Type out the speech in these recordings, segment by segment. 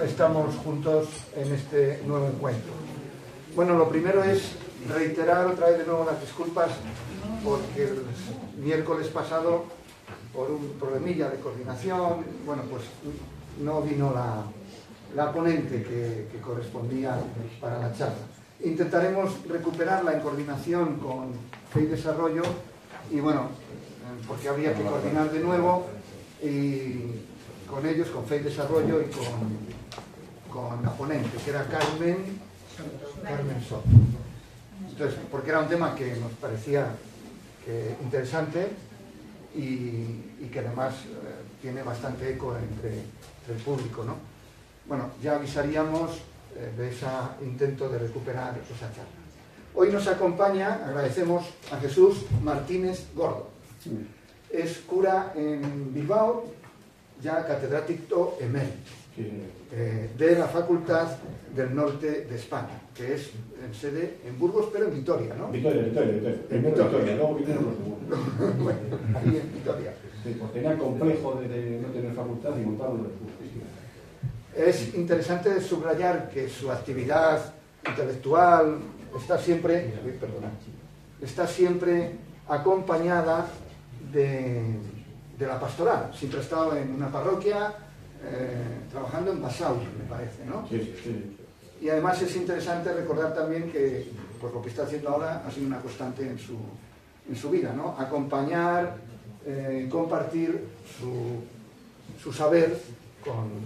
estamos juntos en este nuevo encuentro. Bueno, lo primero es reiterar otra vez de nuevo las disculpas porque el miércoles pasado, por un problemilla de coordinación, bueno, pues no vino la ponente que correspondía para la charla. Intentaremos recuperarla en coordinación con Fe y Desarrollo y bueno, porque habría que coordinar de nuevo y con ellos, con Fe y Desarrollo y con la ponente, que era Carmen Soto. Entonces, porque era un tema que nos parecía interesante y que además tiene bastante eco entre el público, ¿no? Bueno, ya avisaríamos de ese intento de recuperar esa charla. Hoy nos acompaña, agradecemos a Jesús Martínez Gordo. Es cura en Bilbao, ya catedrático emérito de la Facultad del Norte de España, que es en sede en Burgos, pero en Vitoria, ¿no? Vitoria. Primero Vitoria, luego vinieron los segundos. Bueno, ahí en Vitoria. Sí, porque tenía el complejo de no tener facultad y montaron los cursos. Es interesante subrayar que su actividad intelectual está siempre acompañada de la pastoral. Siempre ha estado en una parroquia, trabajando en Basauri, me parece, ¿no? Sí. Y además es interesante recordar también que, pues lo que está haciendo ahora ha sido una constante en su vida, ¿no? Acompañar, compartir su saber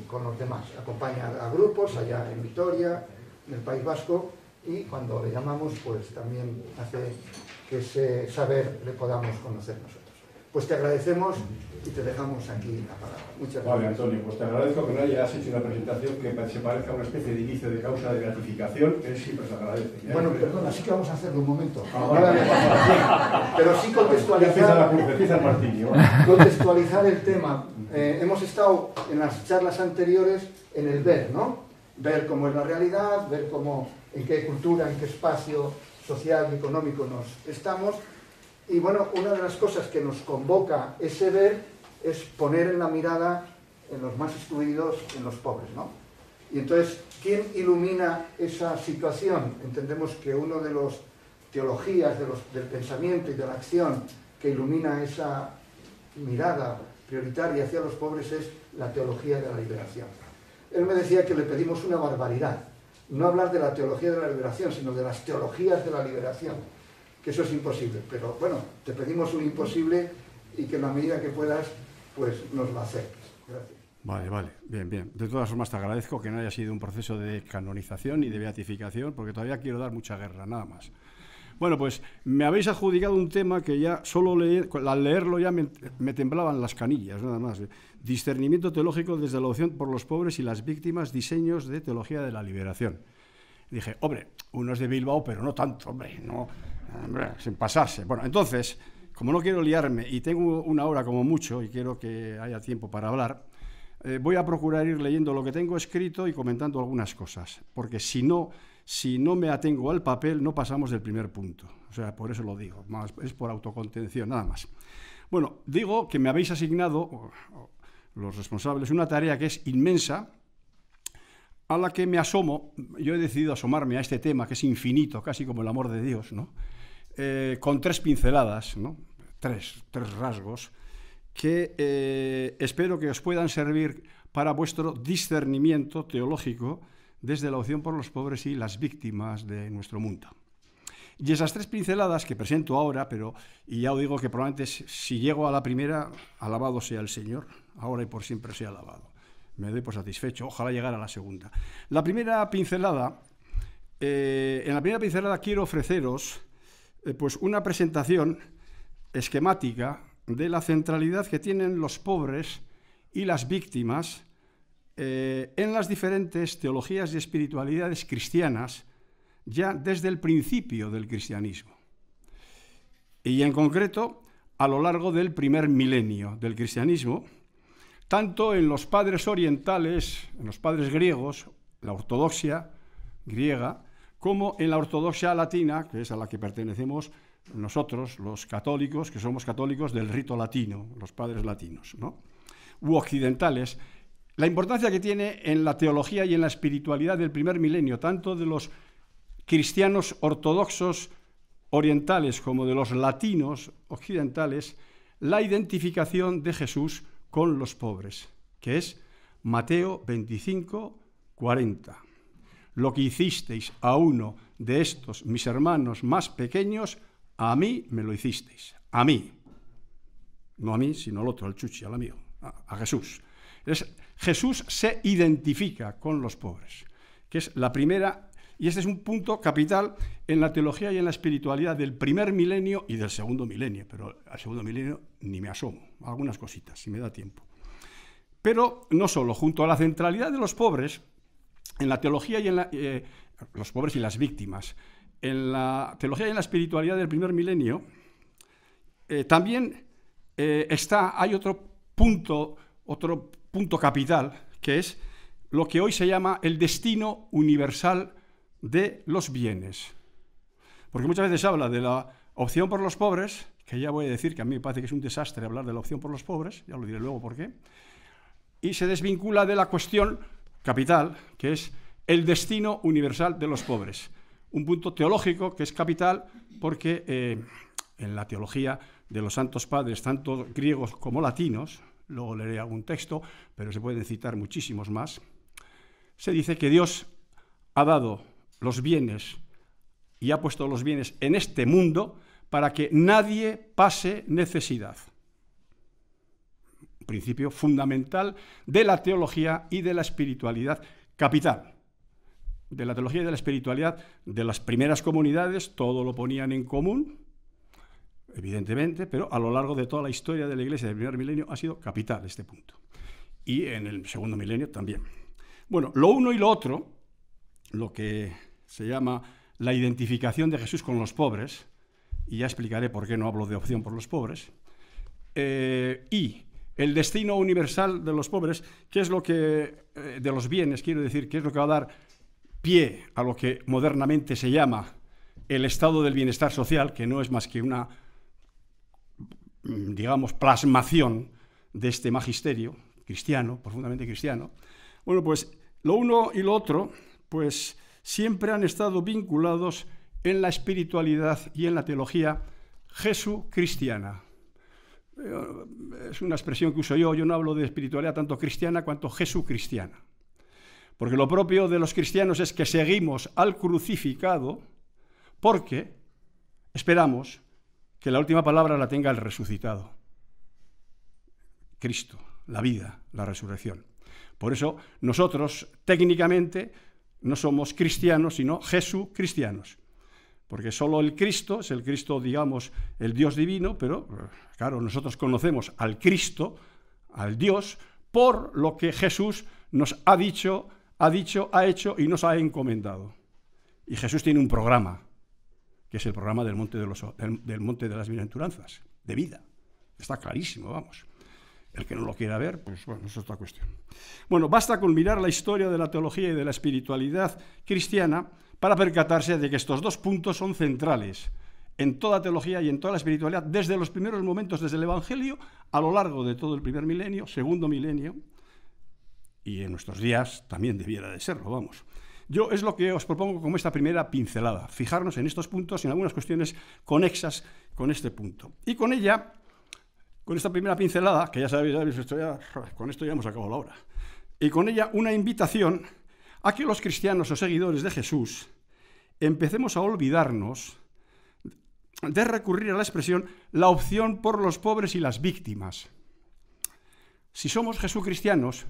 con los demás. Acompaña a grupos allá en Vitoria, en el País Vasco, y cuando le llamamos, pues también hace que ese saber le podamos conocer nosotros. Pues te agradecemos y te dejamos aquí la palabra. Muchas gracias. Vale, Antonio, pues te agradezco que no hayas hecho una presentación que se parezca a una especie de inicio de causa de gratificación, que siempre se agradece. Bueno, perdona, sí que vamos a hacerlo un momento. Vale. Pero sí contextualizar el tema. Hemos estado en las charlas anteriores en el ver, ¿no? Ver cómo es la realidad, ver en qué cultura, en qué espacio social y económico nos estamos. Y bueno, una de las cosas que nos convoca ese ver es poner en la mirada en los más excluidos, en los pobres, ¿no? Y entonces, ¿quién ilumina esa situación? Entendemos que uno de las teologías del pensamiento y de la acción que ilumina esa mirada prioritaria hacia los pobres es la teología de la liberación. Él me decía que le pedimos una barbaridad, no hablar de la teología de la liberación, sino de las teologías de la liberación, que eso es imposible, pero bueno, te pedimos un imposible y que en la medida que puedas, pues nos lo acerques. Gracias. Vale, bien. De todas formas te agradezco que no haya sido un proceso de canonización y de beatificación, porque todavía quiero dar mucha guerra, nada más. Bueno, pues me habéis adjudicado un tema que ya solo al leerlo ya me temblaban las canillas, nada más. Discernimiento teológico desde la opción por los pobres y las víctimas, diseños de teología de la liberación. Dije, hombre, uno es de Bilbao, pero no tanto, hombre, sin pasarse. Bueno, entonces, como no quiero liarme y tengo una hora como mucho y quiero que haya tiempo para hablar, voy a procurar ir leyendo lo que tengo escrito y comentando algunas cosas, porque si no me atengo al papel, no pasamos del primer punto. O sea, por eso lo digo, es por autocontención, nada más. Bueno, digo que me habéis asignado, los responsables, una tarea que es inmensa, a la que me asomo. Yo he decidido asomarme a este tema, que es infinito, casi como el amor de Dios, ¿no? Con tres pinceladas, ¿no? Tres rasgos, que espero que os puedan servir para vuestro discernimiento teológico desde la opción por los pobres y las víctimas de nuestro mundo. Y esas tres pinceladas que presento ahora, y ya os digo que probablemente si llego a la primera, alabado sea el Señor, ahora y por siempre sea alabado. Me doy por satisfecho, ojalá llegara a la segunda. En la primera pincelada quiero ofreceros pues una presentación esquemática de la centralidad que tienen los pobres y las víctimas en las diferentes teologías y espiritualidades cristianas ya desde el principio del cristianismo. Y en concreto, a lo largo del primer milenio del cristianismo, tanto en los padres orientales, en los padres griegos, la ortodoxia griega, como en la ortodoxia latina, que es a la que pertenecemos nosotros, los católicos, que somos católicos del rito latino, los padres latinos, ¿no? U occidentales, la importancia que tiene en la teología y en la espiritualidad del primer milenio, tanto de los cristianos ortodoxos orientales como de los latinos occidentales, la identificación de Jesús con los pobres, que es Mateo 25, 40. Lo que hicisteis a uno de estos mis hermanos más pequeños, a mí me lo hicisteis. A mí. No a mí, sino al otro, al chuchi, al amigo, a Jesús. Jesús se identifica con los pobres, que es la primera, y este es un punto capital en la teología y en la espiritualidad del primer milenio y del segundo milenio, pero al segundo milenio ni me asomo, algunas cositas, si me da tiempo. Pero no solo, junto a la centralidad de los pobres, en la teología y en los pobres y las víctimas, en la teología y en la espiritualidad del primer milenio, también hay otro punto capital, que es lo que hoy se llama el destino universal de los bienes. Porque muchas veces se habla de la opción por los pobres, que ya voy a decir que a mí me parece que es un desastre hablar de la opción por los pobres, ya lo diré luego por qué, y se desvincula de la cuestión capital, que es el destino universal de los pobres. Un punto teológico que es capital porque en la teología de los santos padres, tanto griegos como latinos, luego leeré algún texto, pero se pueden citar muchísimos más, se dice que Dios ha dado los bienes y ha puesto los bienes en este mundo para que nadie pase necesidad. Un principio fundamental de la teología y de la espiritualidad capital. De la teología y de la espiritualidad de las primeras comunidades, todo lo ponían en común, evidentemente, pero a lo largo de toda la historia de la Iglesia del primer milenio ha sido capital este punto. Y en el segundo milenio también. Bueno, lo uno y lo otro, lo que se llama la identificación de Jesús con los pobres, y ya explicaré por qué no hablo de opción por los pobres, y el destino universal de los pobres, que es lo que, de los bienes, quiero decir, que es lo que va a dar pie a lo que modernamente se llama el estado del bienestar social, que no es más que una, digamos, plasmación de este magisterio cristiano, profundamente cristiano. Bueno, pues lo uno y lo otro, pues siempre han estado vinculados en la espiritualidad y en la teología jesucristiana. Es una expresión que uso yo no hablo de espiritualidad tanto cristiana cuanto jesucristiana. Porque lo propio de los cristianos es que seguimos al crucificado porque esperamos que la última palabra la tenga el resucitado. Cristo, la vida, la resurrección. Por eso nosotros técnicamente no somos cristianos, sino jesucristianos. Porque solo el Cristo es el Cristo, digamos, el Dios divino, pero claro, nosotros conocemos al Cristo, al Dios, por lo que Jesús nos ha dicho, ha hecho y nos ha encomendado. Y Jesús tiene un programa, que es el programa del Monte de las Bienaventuranzas, de vida. Está clarísimo, vamos. El que no lo quiera ver, pues bueno, es otra cuestión. Bueno, basta con mirar la historia de la teología y de la espiritualidad cristiana para percatarse de que estos dos puntos son centrales en toda teología y en toda la espiritualidad, desde los primeros momentos, desde el Evangelio, a lo largo de todo el primer milenio, segundo milenio, y en nuestros días también debiera de serlo, vamos. Yo es lo que os propongo como esta primera pincelada, fijarnos en estos puntos y en algunas cuestiones conexas con este punto. Y con ella, con esta primera pincelada, que ya sabéis, con esto ya hemos acabado la hora, y con ella una invitación a que los cristianos o seguidores de Jesús empecemos a olvidarnos de recurrir a la expresión la opción por los pobres y las víctimas. Si somos jesucristianos,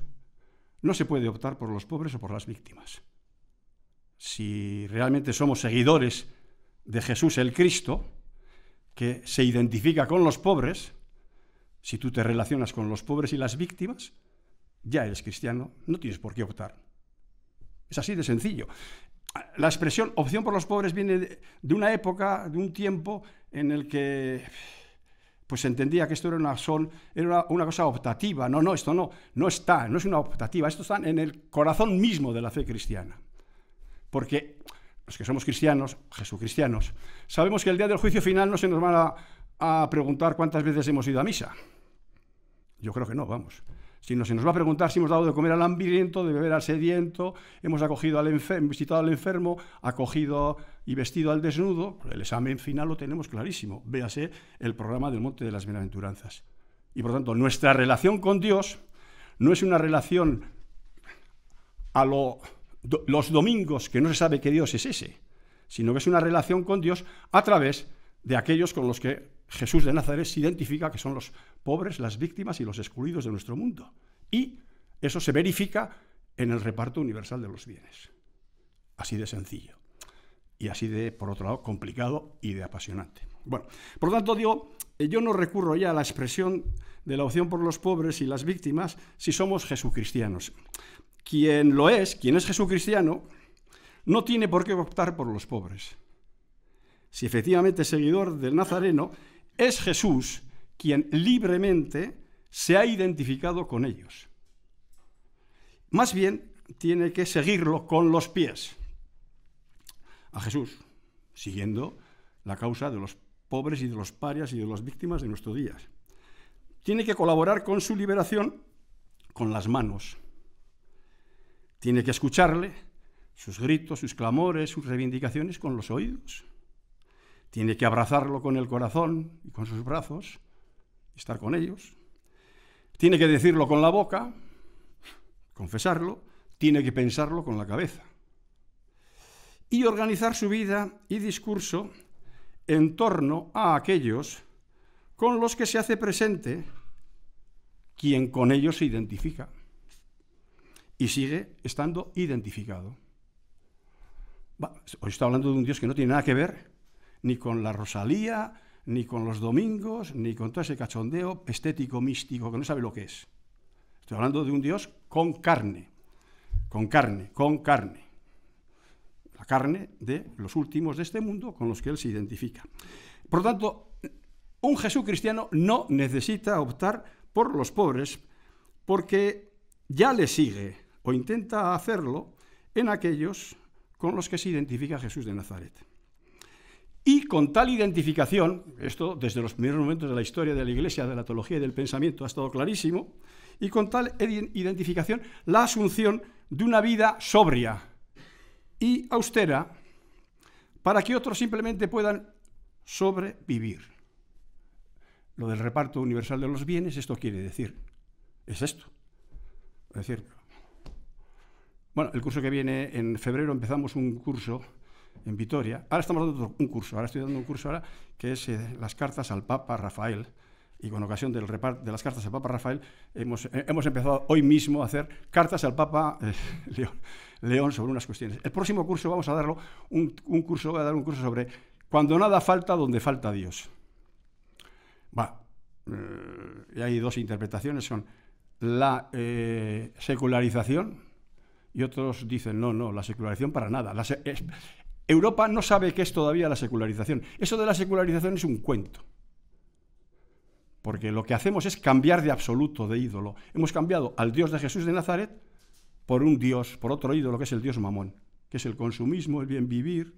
no se puede optar por los pobres o por las víctimas. Si realmente somos seguidores de Jesús el Cristo, que se identifica con los pobres, si tú te relacionas con los pobres y las víctimas, ya eres cristiano, no tienes por qué optar. Es así de sencillo. La expresión opción por los pobres viene de una época, de un tiempo en el que pues se entendía que esto era una cosa optativa. No, esto no es una optativa, esto está en el corazón mismo de la fe cristiana. Porque los que somos cristianos, jesucristianos, sabemos que el día del juicio final no se nos van a preguntar cuántas veces hemos ido a misa. Yo creo que no, vamos. sino se nos va a preguntar si hemos dado de comer al hambriento, de beber al sediento, hemos acogido al enfermo, visitado al enfermo, acogido y vestido al desnudo. El examen final lo tenemos clarísimo. Véase el programa del Monte de las Bienaventuranzas. Y por tanto, nuestra relación con Dios no es una relación a los domingos que no se sabe qué Dios es ese, sino que es una relación con Dios a través de aquellos con los que Jesús de Nazaret se identifica, que son los pobres, las víctimas y los excluidos de nuestro mundo. Y eso se verifica en el reparto universal de los bienes. Así de sencillo. Y así de, por otro lado, complicado y de apasionante. Bueno, por lo tanto, digo, yo no recurro ya a la expresión de la opción por los pobres y las víctimas si somos jesucristianos. Quien lo es, quien es jesucristiano, no tiene por qué optar por los pobres. Si efectivamente es seguidor del Nazareno, es Jesús quien libremente se ha identificado con ellos. Más bien, tiene que seguirlo con los pies a Jesús, siguiendo la causa de los pobres y de los parias y de las víctimas de nuestros días. Tiene que colaborar con su liberación con las manos. Tiene que escucharle, sus gritos, sus clamores, sus reivindicaciones con los oídos. Tiene que abrazarlo con el corazón y con sus brazos, estar con ellos. Tiene que decirlo con la boca, confesarlo. Tiene que pensarlo con la cabeza. Y organizar su vida y discurso en torno a aquellos con los que se hace presente quien con ellos se identifica. Y sigue estando identificado. Hoy estoy hablando de un Dios que no tiene nada que ver ni con la Rosalía, ni con los domingos, ni con todo ese cachondeo estético, místico, que no sabe lo que es. Estoy hablando de un Dios con carne, con carne, con carne. La carne de los últimos de este mundo con los que Él se identifica. Por lo tanto, un Jesús cristiano no necesita optar por los pobres porque ya le sigue o intenta hacerlo en aquellos con los que se identifica Jesús de Nazaret. Y con tal identificación, esto desde los primeros momentos de la historia de la Iglesia, de la teología y del pensamiento ha estado clarísimo, y con tal identificación, la asunción de una vida sobria y austera para que otros simplemente puedan sobrevivir. Lo del reparto universal de los bienes, esto quiere decir, es esto. Es decir, bueno, el curso que viene en febrero empezamos un curso en Vitoria. Ahora estamos dando un curso, ahora estoy dando un curso que es las cartas al Papa Rafael, y con ocasión del reparto de las cartas al Papa Rafael hemos empezado hoy mismo a hacer cartas al Papa León sobre unas cuestiones. El próximo curso vamos a darlo, voy a dar un curso sobre cuando nada falta donde falta Dios. Y hay dos interpretaciones, son la secularización, y otros dicen no, la secularización para nada. Europa no sabe qué es todavía la secularización. Eso de la secularización es un cuento. Porque lo que hacemos es cambiar de absoluto, de ídolo. Hemos cambiado al Dios de Jesús de Nazaret por un Dios, por otro ídolo que es el Dios Mamón, que es el consumismo, el bien vivir.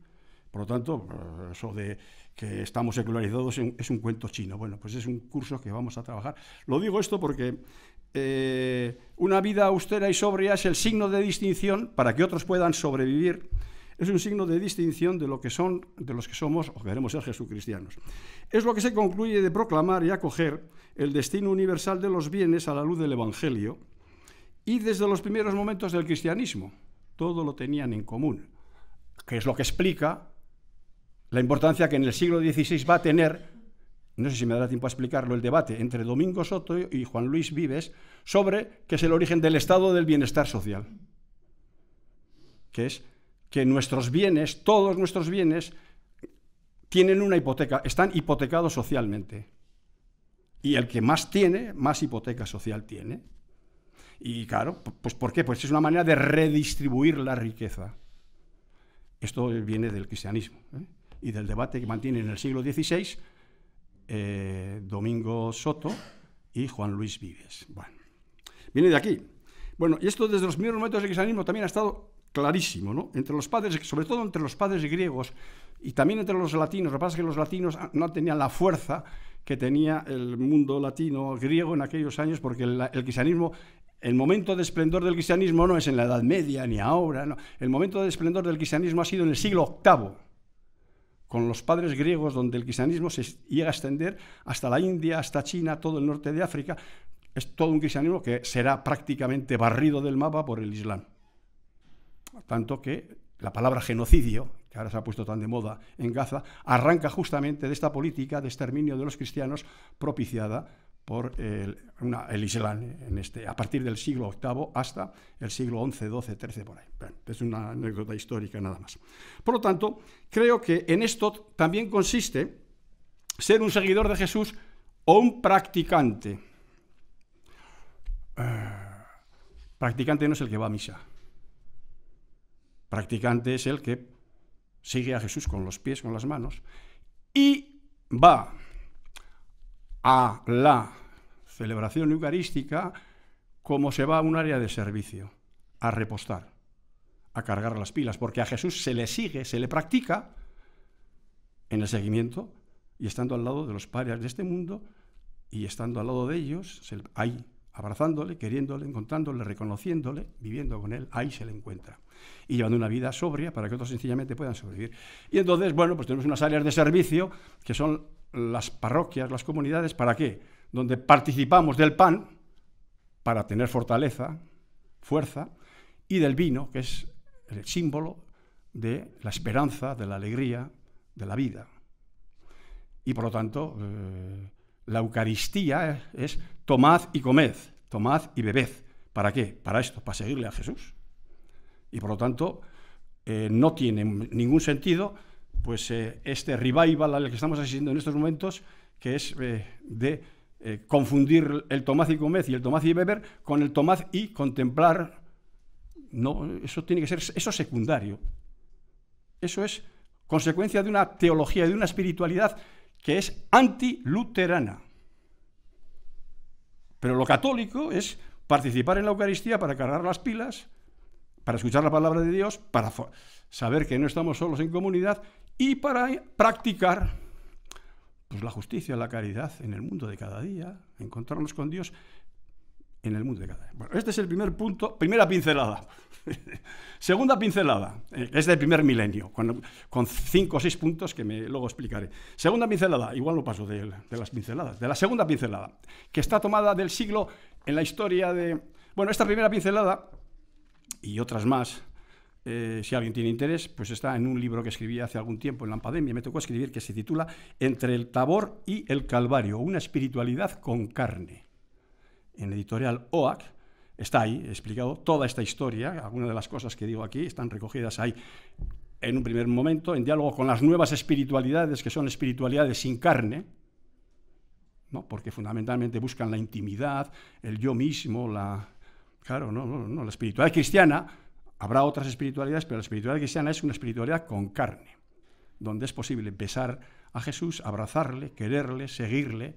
Por lo tanto, eso de que estamos secularizados es un cuento chino. Bueno, pues es un curso que vamos a trabajar. Lo digo esto porque una vida austera y sobria es el signo de distinción para que otros puedan sobrevivir. Es un signo de distinción de lo que son, de los que somos o queremos ser jesucristianos. Es lo que se concluye de proclamar y acoger el destino universal de los bienes a la luz del Evangelio, y desde los primeros momentos del cristianismo todo lo tenían en común, que es lo que explica la importancia que en el siglo XVI va a tener, no sé si me dará tiempo a explicarlo, el debate entre Domingo Soto y Juan Luis Vives sobre qué es el origen del estado del bienestar social, que es que nuestros bienes, todos nuestros bienes, tienen una hipoteca, están hipotecados socialmente. Y el que más tiene, más hipoteca social tiene. Y claro, pues ¿por qué? Pues es una manera de redistribuir la riqueza. Esto viene del cristianismo, y del debate que mantienen en el siglo XVI Domingo Soto y Juan Luis Vives. Bueno, viene de aquí. Bueno, y esto desde los primeros momentos del cristianismo también ha estado clarísimo, ¿no? Entre los padres, sobre todo entre los padres griegos y también entre los latinos. Lo que pasa es que los latinos no tenían la fuerza que tenía el mundo latino griego en aquellos años, porque el cristianismo, el momento de esplendor del cristianismo no es en la Edad Media ni ahora, no. El momento de esplendor del cristianismo ha sido en el siglo VIII, con los padres griegos, donde el cristianismo se llega a extender hasta la India, hasta China, todo el norte de África. Es todo un cristianismo que será prácticamente barrido del mapa por el Islam. Tanto que la palabra genocidio, que ahora se ha puesto tan de moda en Gaza, arranca justamente de esta política de exterminio de los cristianos propiciada por el Islam, a partir del siglo VIII hasta el siglo XI, XII, XIII, por ahí. Bueno, es una anécdota histórica nada más. Por lo tanto, creo que en esto también consiste ser un seguidor de Jesús o un practicante. Practicante no es el que va a misa. Practicante es el que sigue a Jesús con los pies, con las manos, y va a la celebración eucarística como se va a un área de servicio, a repostar, a cargar las pilas, porque a Jesús se le sigue, se le practica en el seguimiento, y estando al lado de los parias de este mundo, y estando al lado de ellos, ahí, abrazándole, queriéndole, encontrándole, reconociéndole, viviendo con él, ahí se le encuentra. Y llevando una vida sobria para que otros sencillamente puedan sobrevivir. Y entonces, bueno, pues tenemos unas áreas de servicio que son las parroquias, las comunidades, ¿para qué? Donde participamos del pan para tener fortaleza, fuerza, y del vino, que es el símbolo de la esperanza, de la alegría, de la vida. Y por lo tanto, la Eucaristía es tomad y comed, tomad y bebed. ¿Para qué? Para esto, para seguirle a Jesús. Y por lo tanto, no tiene ningún sentido pues este revival al que estamos asistiendo en estos momentos, que es de confundir el tomad y comed y el tomad y beber con el tomad y contemplar. No, eso tiene que ser, eso es secundario. Eso es consecuencia de una teología, de una espiritualidad que es antiluterana. Pero lo católico es participar en la Eucaristía para cargar las pilas, para escuchar la palabra de Dios, para saber que no estamos solos en comunidad y para practicar pues, la justicia, la caridad en el mundo de cada día, encontrarnos con Dios en el mundo de cada día. Bueno, este es el primer punto, primera pincelada. Segunda pincelada, es del primer milenio, con 5 o 6 puntos que luego explicaré. Segunda pincelada, igual no paso de las pinceladas, de la segunda pincelada, que está tomada del siglo en la historia de... Bueno, esta primera pincelada y otras más, si alguien tiene interés, pues está en un libro que escribí hace algún tiempo en la pandemia, me tocó escribir, que se titula Entre el Tabor y el Calvario, una espiritualidad con carne. En editorial OAC está ahí explicado toda esta historia, algunas de las cosas que digo aquí están recogidas ahí en un primer momento, en diálogo con las nuevas espiritualidades, que son espiritualidades sin carne, ¿no? Porque fundamentalmente buscan la intimidad, el yo mismo, Claro, no, la espiritualidad cristiana, habrá otras espiritualidades, pero la espiritualidad cristiana es una espiritualidad con carne, donde es posible besar a Jesús, abrazarle, quererle, seguirle,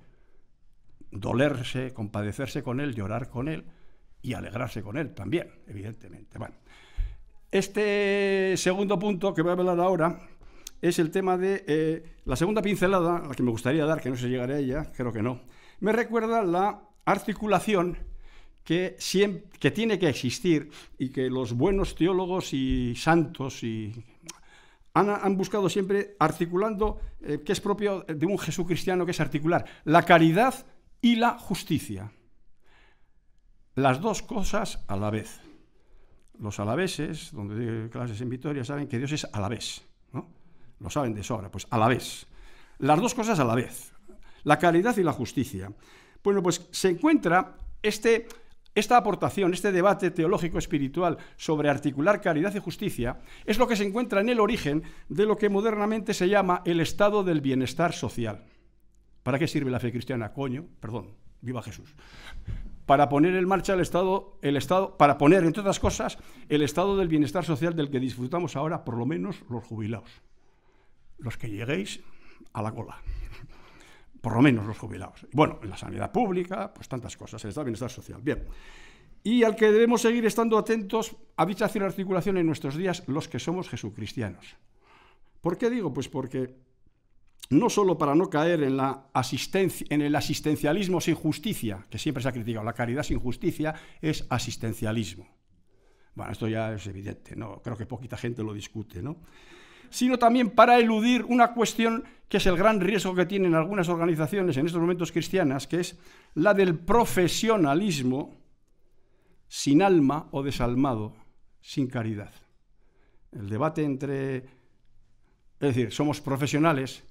dolerse, compadecerse con él, llorar con él y alegrarse con él también, evidentemente. Bueno, este segundo punto que voy a hablar ahora es el tema de la segunda pincelada, la que me gustaría dar, que no sé si llegaré a ella, creo que no, me recuerda la articulación que tiene que existir y que los buenos teólogos y santos han buscado siempre articulando, que es propio de un Jesús cristiano, que es articular la caridad y la justicia. Las dos cosas a la vez. Los alaveses, donde doy clases en Vitoria, saben que Dios es alavés, ¿no? Lo saben de sobra, pues a la vez. Las dos cosas a la vez, la caridad y la justicia. Bueno, pues se encuentra esta aportación, este debate teológico espiritual sobre articular caridad y justicia, es lo que se encuentra en el origen de lo que modernamente se llama el estado del bienestar social. ¿Para qué sirve la fe cristiana? Viva Jesús. Para poner en marcha para poner, entre otras cosas, el estado del bienestar social del que disfrutamos ahora, por lo menos los jubilados. Los que lleguéis a la cola. Por lo menos los jubilados. Bueno, en la sanidad pública, pues tantas cosas, el estado del bienestar social. Bien. Y al que debemos seguir estando atentos a dicha articulación en nuestros días, los que somos jesucristianos. ¿Por qué digo? Pues porque no solo para no caer en el asistencialismo sin justicia, que siempre se ha criticado, la caridad sin justicia es asistencialismo. Bueno, esto ya es evidente, ¿no? Creo que poquita gente lo discute, ¿no? Sino también para eludir una cuestión que es el gran riesgo que tienen algunas organizaciones en estos momentos cristianas, que es la del profesionalismo sin alma o desalmado, sin caridad. El debate entre, es decir, somos profesionales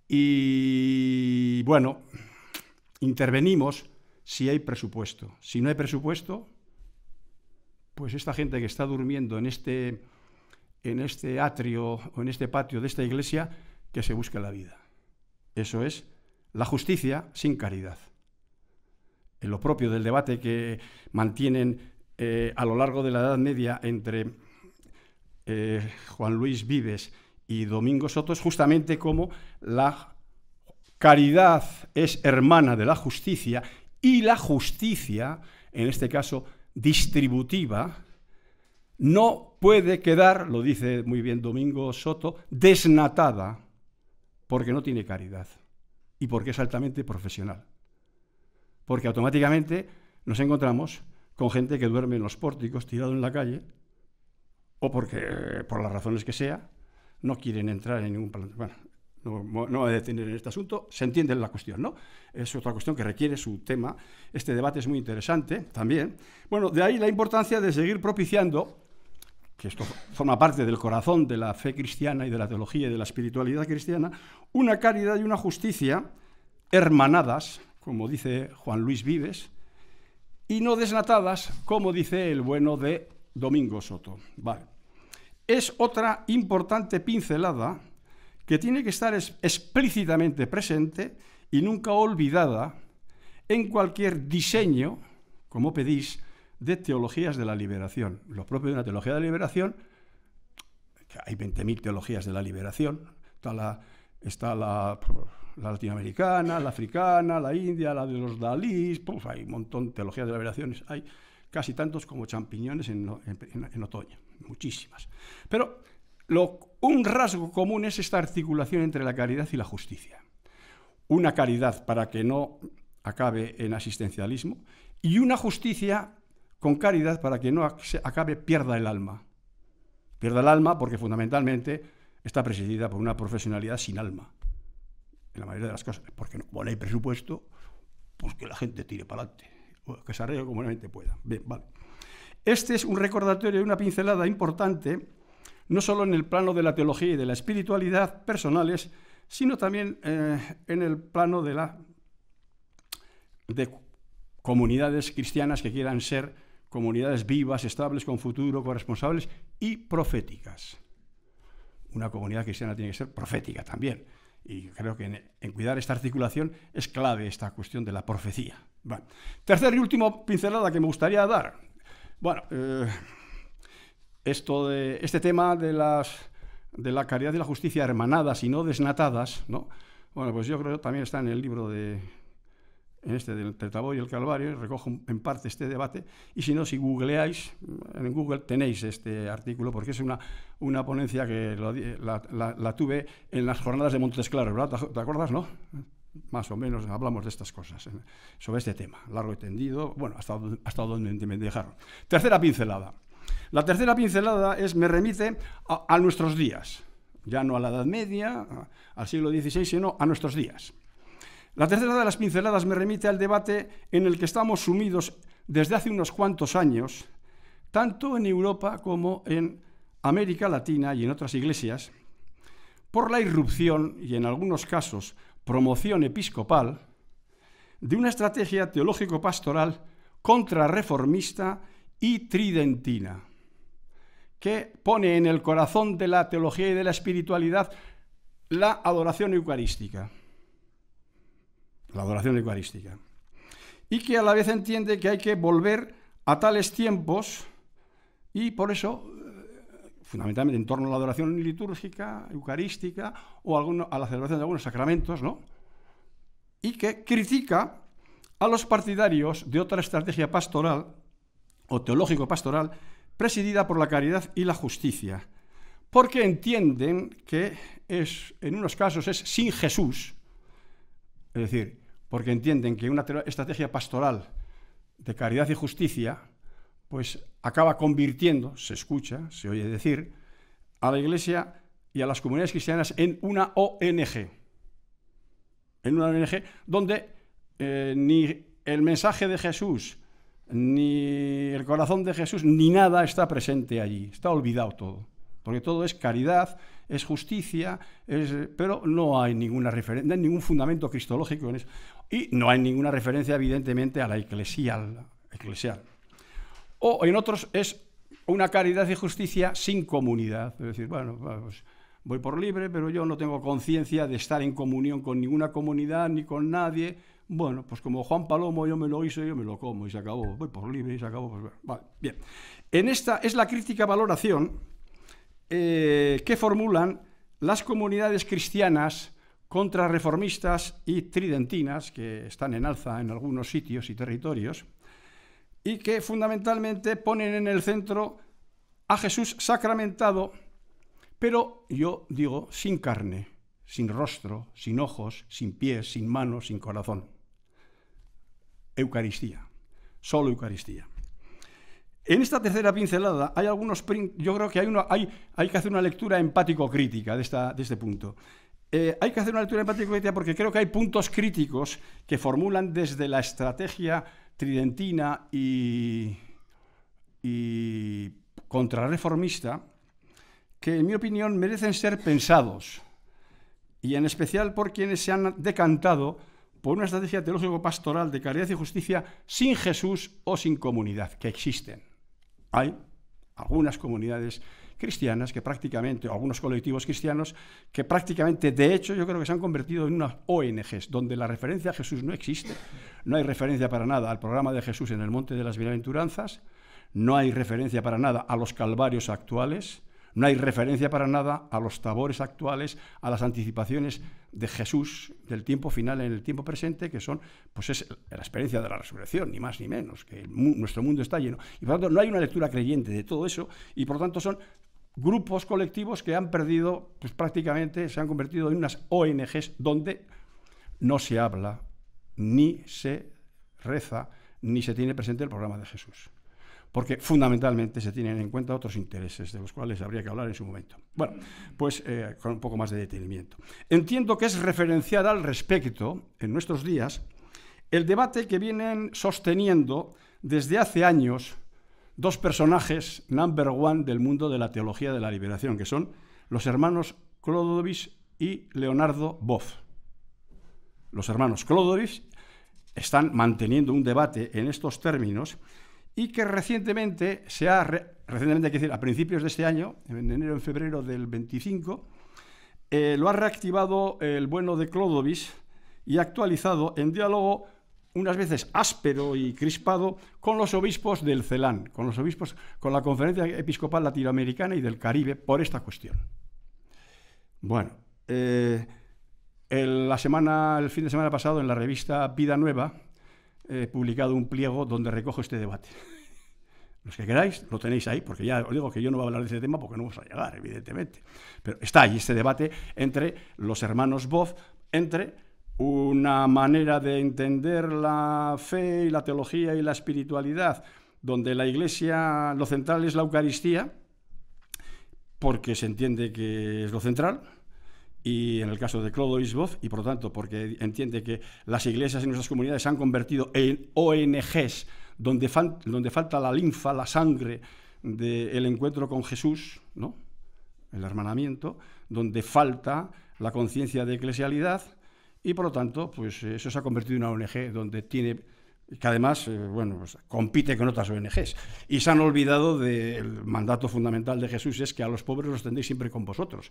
y, bueno, intervenimos si hay presupuesto. Si no hay presupuesto, pues esta gente que está durmiendo en este atrio o en este patio de esta iglesia, que se busque la vida. Eso es la justicia sin caridad. En lo propio del debate que mantienen a lo largo de la Edad Media entre Juan Luis Vives y Domingo Soto es justamente como la caridad es hermana de la justicia y la justicia, en este caso distributiva, no puede quedar, lo dice muy bien Domingo Soto, desnatada porque no tiene caridad y porque es altamente profesional. Porque automáticamente nos encontramos con gente que duerme en los pórticos, tirado en la calle, o porque, por las razones que sea, no quieren entrar en ningún plan. Bueno, no voy a detener en este asunto, se entiende la cuestión, ¿no? Es otra cuestión que requiere su tema. Este debate es muy interesante también. Bueno, de ahí la importancia de seguir propiciando, que esto forma parte del corazón de la fe cristiana y de la teología y de la espiritualidad cristiana, una caridad y una justicia hermanadas, como dice Juan Luis Vives, y no desnatadas, como dice el bueno de Domingo Soto. Vale. Es otra importante pincelada que tiene que estar explícitamente presente y nunca olvidada en cualquier diseño, como pedís, de teologías de la liberación. Lo propio de una teología de la liberación, que hay 20.000 teologías de la liberación, está la latinoamericana, la africana, la india, la de los dalís, hay un montón de teologías de la liberación, hay casi tantos como champiñones en otoño, muchísimas. Pero un rasgo común es esta articulación entre la caridad y la justicia. Una caridad para que no acabe en asistencialismo y una justicia con caridad para que no acabe, pierda el alma. Pierda el alma porque fundamentalmente está presidida por una profesionalidad sin alma, en la mayoría de las cosas, porque no hay presupuesto, pues que la gente tire para adelante, que se arregle como buenamente pueda. Bien, vale. Este es un recordatorio y una pincelada importante, no solo en el plano de la teología y de la espiritualidad personales, sino también en el plano de comunidades cristianas que quieran ser comunidades vivas, estables, con futuro, corresponsables y proféticas. Una comunidad cristiana tiene que ser profética también. Y creo que en cuidar esta articulación es clave esta cuestión de la profecía. Bueno, tercer y último pincelada que me gustaría dar. Bueno, este tema de la caridad y la justicia hermanadas y no desnatadas, ¿no? Bueno, pues yo creo que también está en el libro del Tabó y el Calvario, recojo en parte este debate, y si no, si googleáis, en Google tenéis este artículo, porque es una ponencia que la tuve en las jornadas de Montes Claros, ¿verdad? ¿Te acuerdas, no? Más o menos hablamos de estas cosas, sobre este tema, largo y tendido, bueno, hasta donde me dejaron. Tercera pincelada. La tercera pincelada me remite a nuestros días, ya no a la Edad Media, al siglo XVI, sino a nuestros días. La tercera de las pinceladas me remite al debate en el que estamos sumidos desde hace unos cuantos años, tanto en Europa como en América Latina y en otras iglesias, por la irrupción y en algunos casos promoción episcopal de una estrategia teológico-pastoral contrarreformista y tridentina, que pone en el corazón de la teología y de la espiritualidad la adoración eucarística. La adoración eucarística. Y que a la vez entiende que hay que volver a tales tiempos y por eso, fundamentalmente en torno a la adoración litúrgica, eucarística o a la celebración de algunos sacramentos, ¿no? Y que critica a los partidarios de otra estrategia pastoral o teológico-pastoral presidida por la caridad y la justicia, porque entienden que en unos casos es sin Jesús, es decir, porque entienden que una estrategia pastoral de caridad y justicia pues acaba convirtiendo, se escucha, se oye decir, a la Iglesia y a las comunidades cristianas en una ONG. En una ONG donde ni el mensaje de Jesús, ni el corazón de Jesús, ni nada está presente allí. Está olvidado todo. Porque todo es caridad, es justicia, pero no hay ninguna referencia, no hay ningún fundamento cristológico en eso. Y no hay ninguna referencia, evidentemente, a la eclesial. O en otros es una caridad y justicia sin comunidad. Es decir, bueno, pues voy por libre, pero yo no tengo conciencia de estar en comunión con ninguna comunidad ni con nadie. Bueno, pues como Juan Palomo yo me lo hice, yo me lo como y se acabó. Voy por libre y se acabó. Pues, vale, bien. En esta es la crítica valoración que formulan las comunidades cristianas contrarreformistas y tridentinas, que están en alza en algunos sitios y territorios, y que fundamentalmente ponen en el centro a Jesús sacramentado, pero yo digo sin carne, sin rostro, sin ojos, sin pies, sin manos, sin corazón. Eucaristía, solo Eucaristía. En esta tercera pincelada hay algunos, yo creo que hay que hacer una lectura empático-crítica de este punto. Hay que hacer una lectura empático-crítica porque creo que hay puntos críticos que formulan desde la estrategia tridentina y contrarreformista que, en mi opinión, merecen ser pensados, y en especial por quienes se han decantado por una estrategia teológico-pastoral de caridad y justicia sin Jesús o sin comunidad, que existen. Hay algunas comunidades cristianas que prácticamente, o algunos colectivos cristianos que prácticamente, de hecho, yo creo que se han convertido en unas ONGs, donde la referencia a Jesús no existe. No hay referencia para nada al programa de Jesús en el Monte de las Bienaventuranzas, no hay referencia para nada a los calvarios actuales, no hay referencia para nada a los tabores actuales, a las anticipaciones de Jesús del tiempo final en el tiempo presente, que son, pues es la experiencia de la resurrección, ni más ni menos, que nuestro mundo está lleno. Y por lo tanto no hay una lectura creyente de todo eso, y por lo tanto son grupos colectivos que han perdido, pues prácticamente se han convertido en unas ONGs donde no se habla, ni se reza, ni se tiene presente el programa de Jesús. Porque fundamentalmente se tienen en cuenta otros intereses de los cuales habría que hablar en su momento. Bueno, pues con un poco más de detenimiento. Entiendo que es referenciar al respecto, en nuestros días, el debate que vienen sosteniendo desde hace años dos personajes number one del mundo de la teología de la liberación, que son los hermanos Clodowis y Leonardo Boff. Los hermanos Clodowis están manteniendo un debate en estos términos, y que recientemente hay que decir, a principios de este año, en enero o febrero del 25, lo ha reactivado el bueno de Clodowis y actualizado en diálogo unas veces áspero y crispado con los obispos del CELAN, con la Conferencia Episcopal Latinoamericana y del Caribe por esta cuestión. Bueno, el fin de semana pasado en la revista Vida Nueva he publicado un pliego donde recojo este debate. Los que queráis, lo tenéis ahí, porque ya os digo que yo no voy a hablar de ese tema porque no vamos a llegar, evidentemente. Pero está ahí este debate entre los hermanos Boff, entre una manera de entender la fe y la teología y la espiritualidad, donde la Iglesia, lo central es la Eucaristía, porque se entiende que es lo central, y en el caso de Clodowis Boff, y por lo tanto porque entiende que las iglesias en nuestras comunidades se han convertido en ONGs donde falta la linfa, la sangre del encuentro con Jesús, ¿no? El hermanamiento, donde falta la conciencia de eclesialidad, y por lo tanto pues eso se ha convertido en una ONG donde tiene, que además pues, compite con otras ONGs, y se han olvidado del mandato fundamental de Jesús, es que a los pobres los tendréis siempre con vosotros,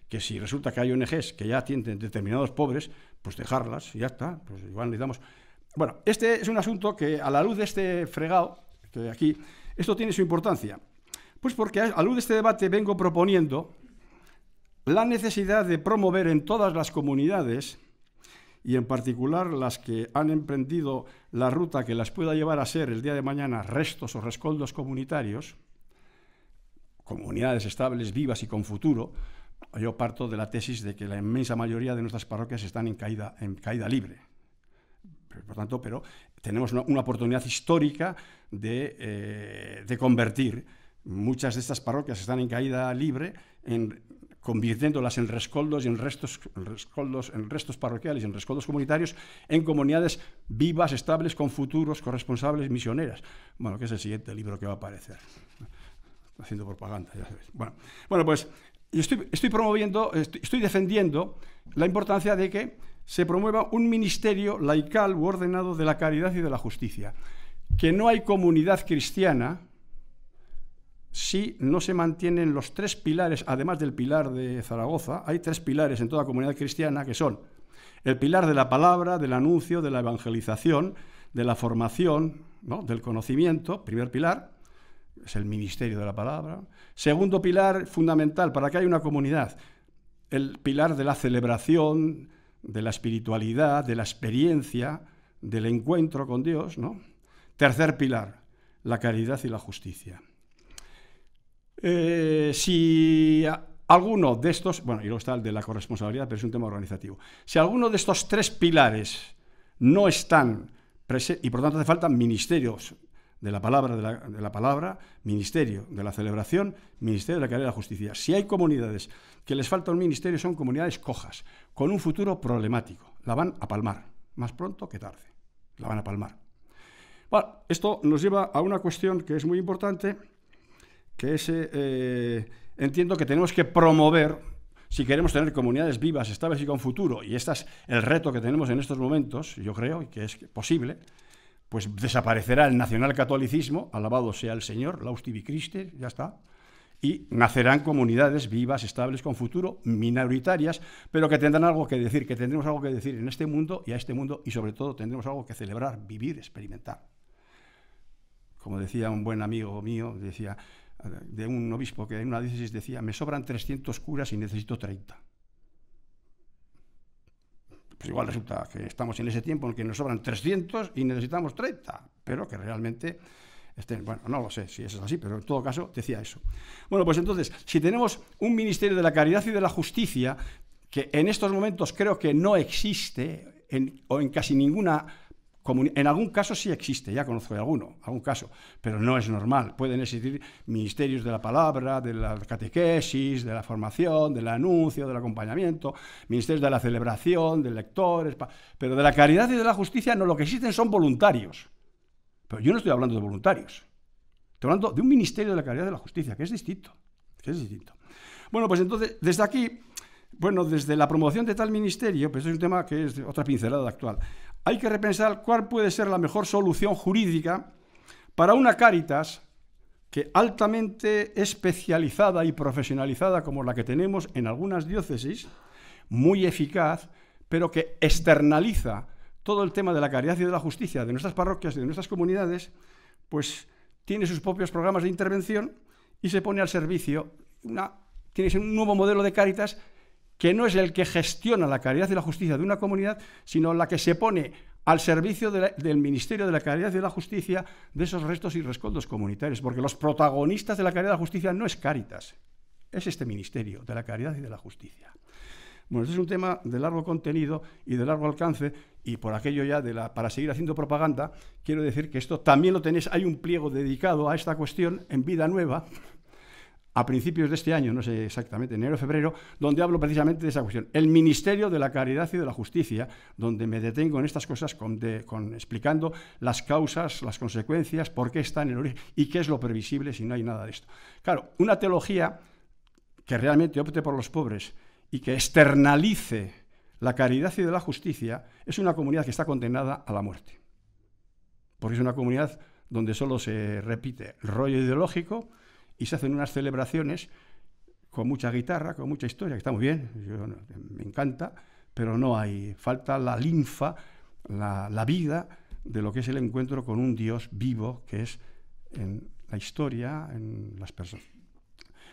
que si resulta que hay ONGs que ya atienden determinados pobres, pues dejarlas y ya está, pues igual necesitamos. Bueno, este es un asunto que a la luz de este fregado, que aquí, esto tiene su importancia, pues porque a la luz de este debate vengo proponiendo la necesidad de promover en todas las comunidades, y en particular las que han emprendido la ruta que las pueda llevar a ser el día de mañana restos o rescoldos comunitarios, comunidades estables, vivas y con futuro, yo parto de la tesis de que la inmensa mayoría de nuestras parroquias están en caída libre. Por tanto, pero tenemos una oportunidad histórica de convertir muchas de estas parroquias que están en caída libre, convirtiéndolas en rescoldos y en restos parroquiales y en rescoldos comunitarios, en comunidades vivas, estables, con futuros, corresponsables, misioneras. Bueno, que es el siguiente libro que va a aparecer. Haciendo propaganda, ya sabes. Bueno, pues estoy defendiendo la importancia de que se promueva un ministerio laical u ordenado de la caridad y de la justicia. Que no hay comunidad cristiana si no se mantienen los 3 pilares, además del pilar de Zaragoza. Hay 3 pilares en toda comunidad cristiana, que son el pilar de la palabra, del anuncio, de la evangelización, de la formación, ¿no?, del conocimiento. Primer pilar es el ministerio de la palabra. Segundo pilar fundamental para que haya una comunidad, el pilar de la celebración, de la espiritualidad, de la experiencia, del encuentro con Dios, ¿no? Tercer pilar, la caridad y la justicia. Si alguno de estos, bueno, y luego está el de la corresponsabilidad, pero es un tema organizativo. Si alguno de estos 3 pilares no están presentes, y por tanto hace falta ministerios de la palabra, ministerio de la celebración, ministerio de la caridad y la justicia. Si hay comunidades que les falta un ministerio, son comunidades cojas, con un futuro problemático. La van a palmar, más pronto que tarde. La van a palmar. Bueno, esto nos lleva a una cuestión que es muy importante, que es, entiendo que tenemos que promover, si queremos tener comunidades vivas, estables y con futuro, y este es el reto que tenemos en estos momentos, yo creo, y que es posible, pues desaparecerá el nacionalcatolicismo, alabado sea el Señor, Laus tibi Christe, ya está, y nacerán comunidades vivas, estables, con futuro, minoritarias, pero que tendrán algo que decir, que tendremos algo que decir en este mundo y a este mundo, y sobre todo tendremos algo que celebrar, vivir, experimentar. Como decía un buen amigo mío, decía, de un obispo que en una diócesis decía, me sobran 300 curas y necesito 30. Pues igual resulta que estamos en ese tiempo en el que nos sobran 300 y necesitamos 30, pero que realmente, bueno, no lo sé si eso es así, pero en todo caso decía eso. Bueno, pues entonces, si tenemos un ministerio de la caridad y de la justicia, que en estos momentos creo que no existe, o en casi ninguna comunidad, en algún caso sí existe, ya conozco de algún caso, pero no es normal. Pueden existir ministerios de la palabra, de la catequesis, de la formación, del anuncio, del acompañamiento, ministerios de la celebración, de lectores, pero de la caridad y de la justicia no, lo que existen son voluntarios. Pero yo no estoy hablando de voluntarios, estoy hablando de un ministerio de la caridad y de la justicia, que es distinto. Bueno, pues entonces, desde aquí, bueno, desde la promoción de tal ministerio, pues es un tema que es otra pincelada actual, hay que repensar cuál puede ser la mejor solución jurídica para una Cáritas que altamente especializada y profesionalizada como la que tenemos en algunas diócesis, muy eficaz, pero que externaliza todo el tema de la caridad y de la justicia de nuestras parroquias y de nuestras comunidades, pues tiene sus propios programas de intervención y se pone al servicio, tiene un nuevo modelo de Cáritas que no es el que gestiona la caridad y la justicia de una comunidad, sino la que se pone al servicio del Ministerio de la Caridad y de la Justicia de esos restos y rescoldos comunitarios, porque los protagonistas de la caridad y la justicia no es Cáritas, es este Ministerio de la Caridad y de la Justicia. Bueno, este es un tema de largo contenido y de largo alcance, y por aquello ya para seguir haciendo propaganda, quiero decir que esto también lo tenéis, hay un pliego dedicado a esta cuestión en Vida Nueva, a principios de este año, no sé exactamente, enero o febrero, donde hablo precisamente de esa cuestión. El Ministerio de la Caridad y de la Justicia, donde me detengo en estas cosas explicando las causas, las consecuencias, por qué está en el origen y qué es lo previsible si no hay nada de esto. Claro, una teología que realmente opte por los pobres y que externalice la caridad y de la justicia es una comunidad que está condenada a la muerte. Porque es una comunidad donde solo se repite el rollo ideológico y se hacen unas celebraciones con mucha guitarra, con mucha historia, que está muy bien, me encanta, pero no hay, falta la linfa, la vida de lo que es el encuentro con un Dios vivo, que es en la historia, en las personas.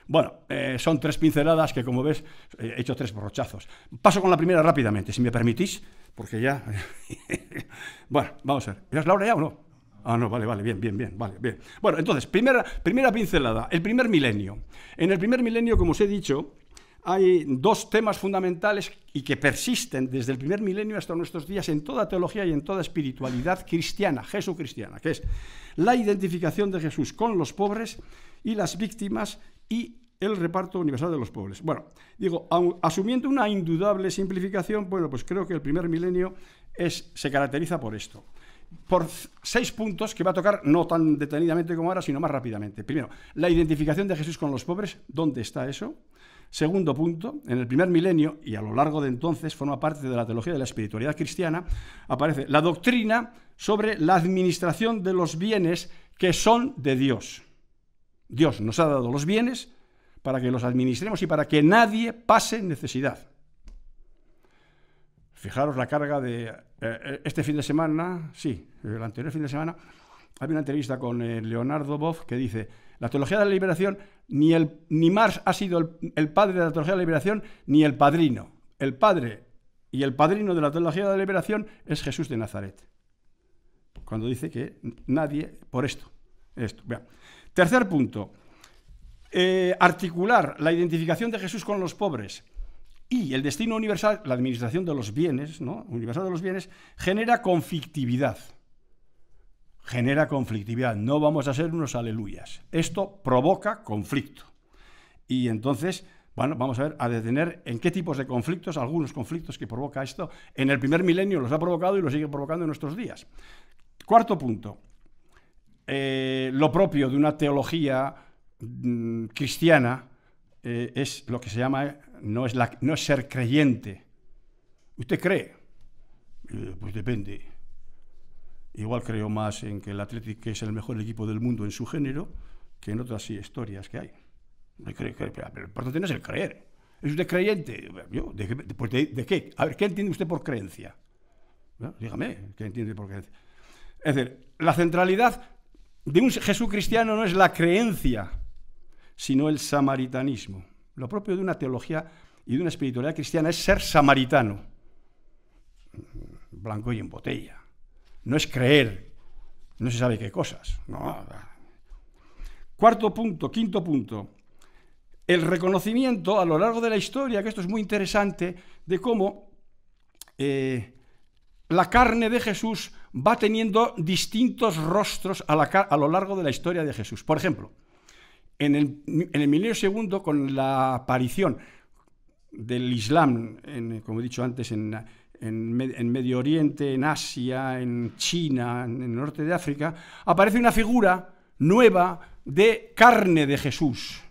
Bueno, son 3 pinceladas que, como ves, he hecho 3 borrochazos. Paso con la primera rápidamente, si me permitís, porque ya... Bueno, vamos a ver. ¿Es la hora ya o no? Ah, no, vale, bien, vale, bien. Bueno, entonces, primera pincelada, el primer milenio. En el primer milenio, como os he dicho, hay dos temas fundamentales y que persisten desde el primer milenio hasta nuestros días en toda teología y en toda espiritualidad cristiana, jesucristiana, que es la identificación de Jesús con los pobres y las víctimas y el reparto universal de los pobres. Bueno, digo, asumiendo una indudable simplificación, bueno, pues creo que el primer milenio se caracteriza por esto. Por 6 puntos que va a tocar no tan detenidamente como ahora, sino más rápidamente. Primero, la identificación de Jesús con los pobres. ¿Dónde está eso? Segundo punto, en el primer milenio, y a lo largo de entonces forma parte de la teología de la espiritualidad cristiana, aparece la doctrina sobre la administración de los bienes que son de Dios. Dios nos ha dado los bienes para que los administremos y para que nadie pase necesidad. Fijaros la carga de este fin de semana, sí, el anterior fin de semana, había una entrevista con Leonardo Boff que dice: la teología de la liberación, ni Marx ha sido el padre de la teología de la liberación, ni el padrino. El padre y el padrino de la teología de la liberación es Jesús de Nazaret. Cuando dice que nadie, por esto. Vean. Tercer punto, articular la identificación de Jesús con los pobres y el destino universal, la administración de los bienes, ¿no? Universal de los bienes, genera conflictividad. No vamos a ser unos aleluyas. Esto provoca conflicto. Y entonces, bueno, vamos a detener en qué tipos de conflictos, algunos conflictos que provoca esto. En el primer milenio los ha provocado y los sigue provocando en nuestros días. Cuarto punto, lo propio de una teología cristiana es lo que se llama, no es ser creyente. ¿Usted cree? Pues depende. Igual creo más en que el Athletic es el mejor equipo del mundo en su género que en otras historias que hay. Pero lo importante no es el creer. ¿Es usted creyente? ¿De qué? A ver, ¿qué entiende usted por creencia? ¿No? Dígame, ¿qué entiende por creencia? Es decir, la centralidad de un Jesús cristiano no es la creencia, sino el samaritanismo. Lo propio de una teología y de una espiritualidad cristiana es ser samaritano. Blanco y en botella. No es creer, no se sabe qué cosas. No. Quinto punto, el reconocimiento a lo largo de la historia, que esto es muy interesante, de cómo la carne de Jesús va teniendo distintos rostros a lo largo de la historia de Jesús. Por ejemplo, en el milenio segundo, con la aparición del Islam, como he dicho antes, en Medio Oriente, en Asia, en China, en el norte de África, aparece una figura nueva de carne de Jesús,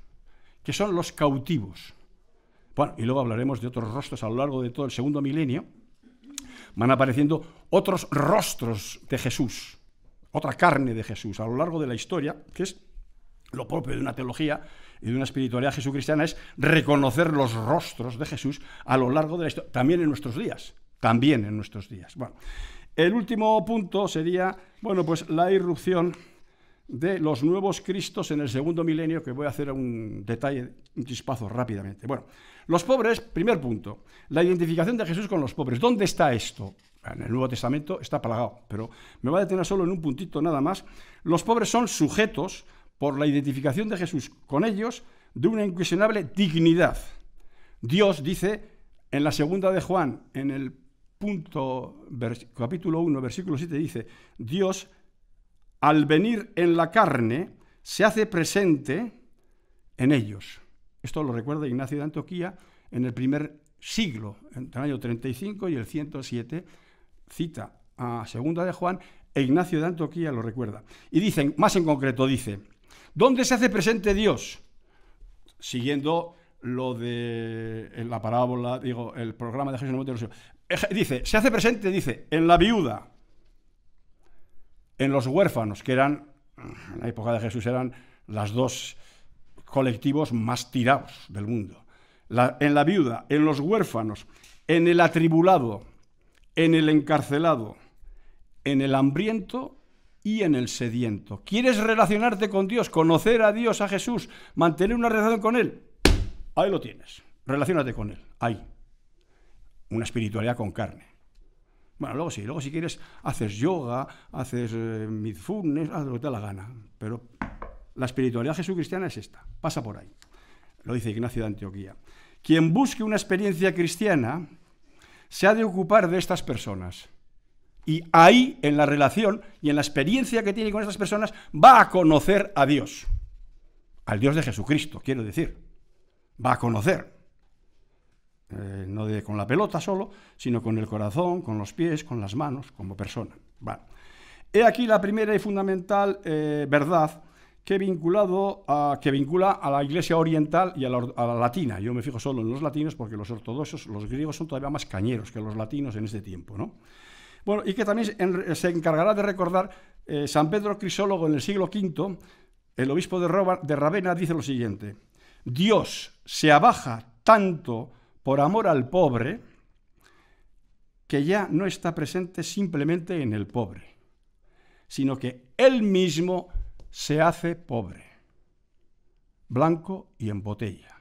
que son los cautivos. Bueno, y luego hablaremos de otros rostros a lo largo de todo el segundo milenio. Van apareciendo otros rostros de Jesús, otra carne de Jesús a lo largo de la historia, que es lo propio de una teología y de una espiritualidad jesucristiana, es reconocer los rostros de Jesús a lo largo de la historia, también en nuestros días. Bueno, el último punto sería, bueno, pues la irrupción de los nuevos Cristos en el segundo milenio, que voy a hacer un detalle, un chispazo rápidamente. Bueno, los pobres, primer punto, la identificación de Jesús con los pobres. ¿Dónde está esto? En el Nuevo Testamento está plagado, pero me voy a detener solo en un puntito nada más. Los pobres son sujetos, por la identificación de Jesús con ellos, de una incuestionable dignidad. Dios dice en la segunda de Juan, en el capítulo 1, versículo 7, dice: Dios, al venir en la carne, se hace presente en ellos. Esto lo recuerda Ignacio de Antioquía en el primer siglo, entre el año 35 y el 107, cita a segunda de Juan, e Ignacio de Antioquía lo recuerda. Y dicen, más en concreto, dice: ¿dónde se hace presente Dios? Siguiendo lo de la parábola, el programa de Jesús en el Monte de los Olivos. Dice, se hace presente, dice, en la viuda, en los huérfanos, que eran, en la época de Jesús, eran los dos colectivos más tirados del mundo. En la viuda, en los huérfanos, en el atribulado, en el encarcelado, en el hambriento y en el sediento. ¿Quieres relacionarte con Dios, conocer a Dios, a Jesús, mantener una relación con Él? Ahí lo tienes. Relaciónate con Él. Ahí. Una espiritualidad con carne. Bueno, luego sí, luego si quieres haces yoga, haces mindfulness, haz lo que te da la gana. Pero la espiritualidad jesucristiana es esta, pasa por ahí. Lo dice Ignacio de Antioquía. Quien busque una experiencia cristiana se ha de ocupar de estas personas. Y ahí, en la relación y en la experiencia que tiene con estas personas, va a conocer a Dios. Al Dios de Jesucristo, quiero decir. Va a conocer. No con la pelota solo, sino con el corazón, con los pies, con las manos, como persona. Vale. He aquí la primera y fundamental verdad que vincula a la Iglesia oriental y a la latina. Yo me fijo solo en los latinos porque los ortodoxos, los griegos, son todavía más cañeros que los latinos en este tiempo, ¿no? Bueno, y que también se encargará de recordar San Pedro Crisólogo en el siglo V, el obispo de Ravenna, dice lo siguiente: Dios se abaja tanto por amor al pobre que ya no está presente simplemente en el pobre, sino que Él mismo se hace pobre, blanco y en botella.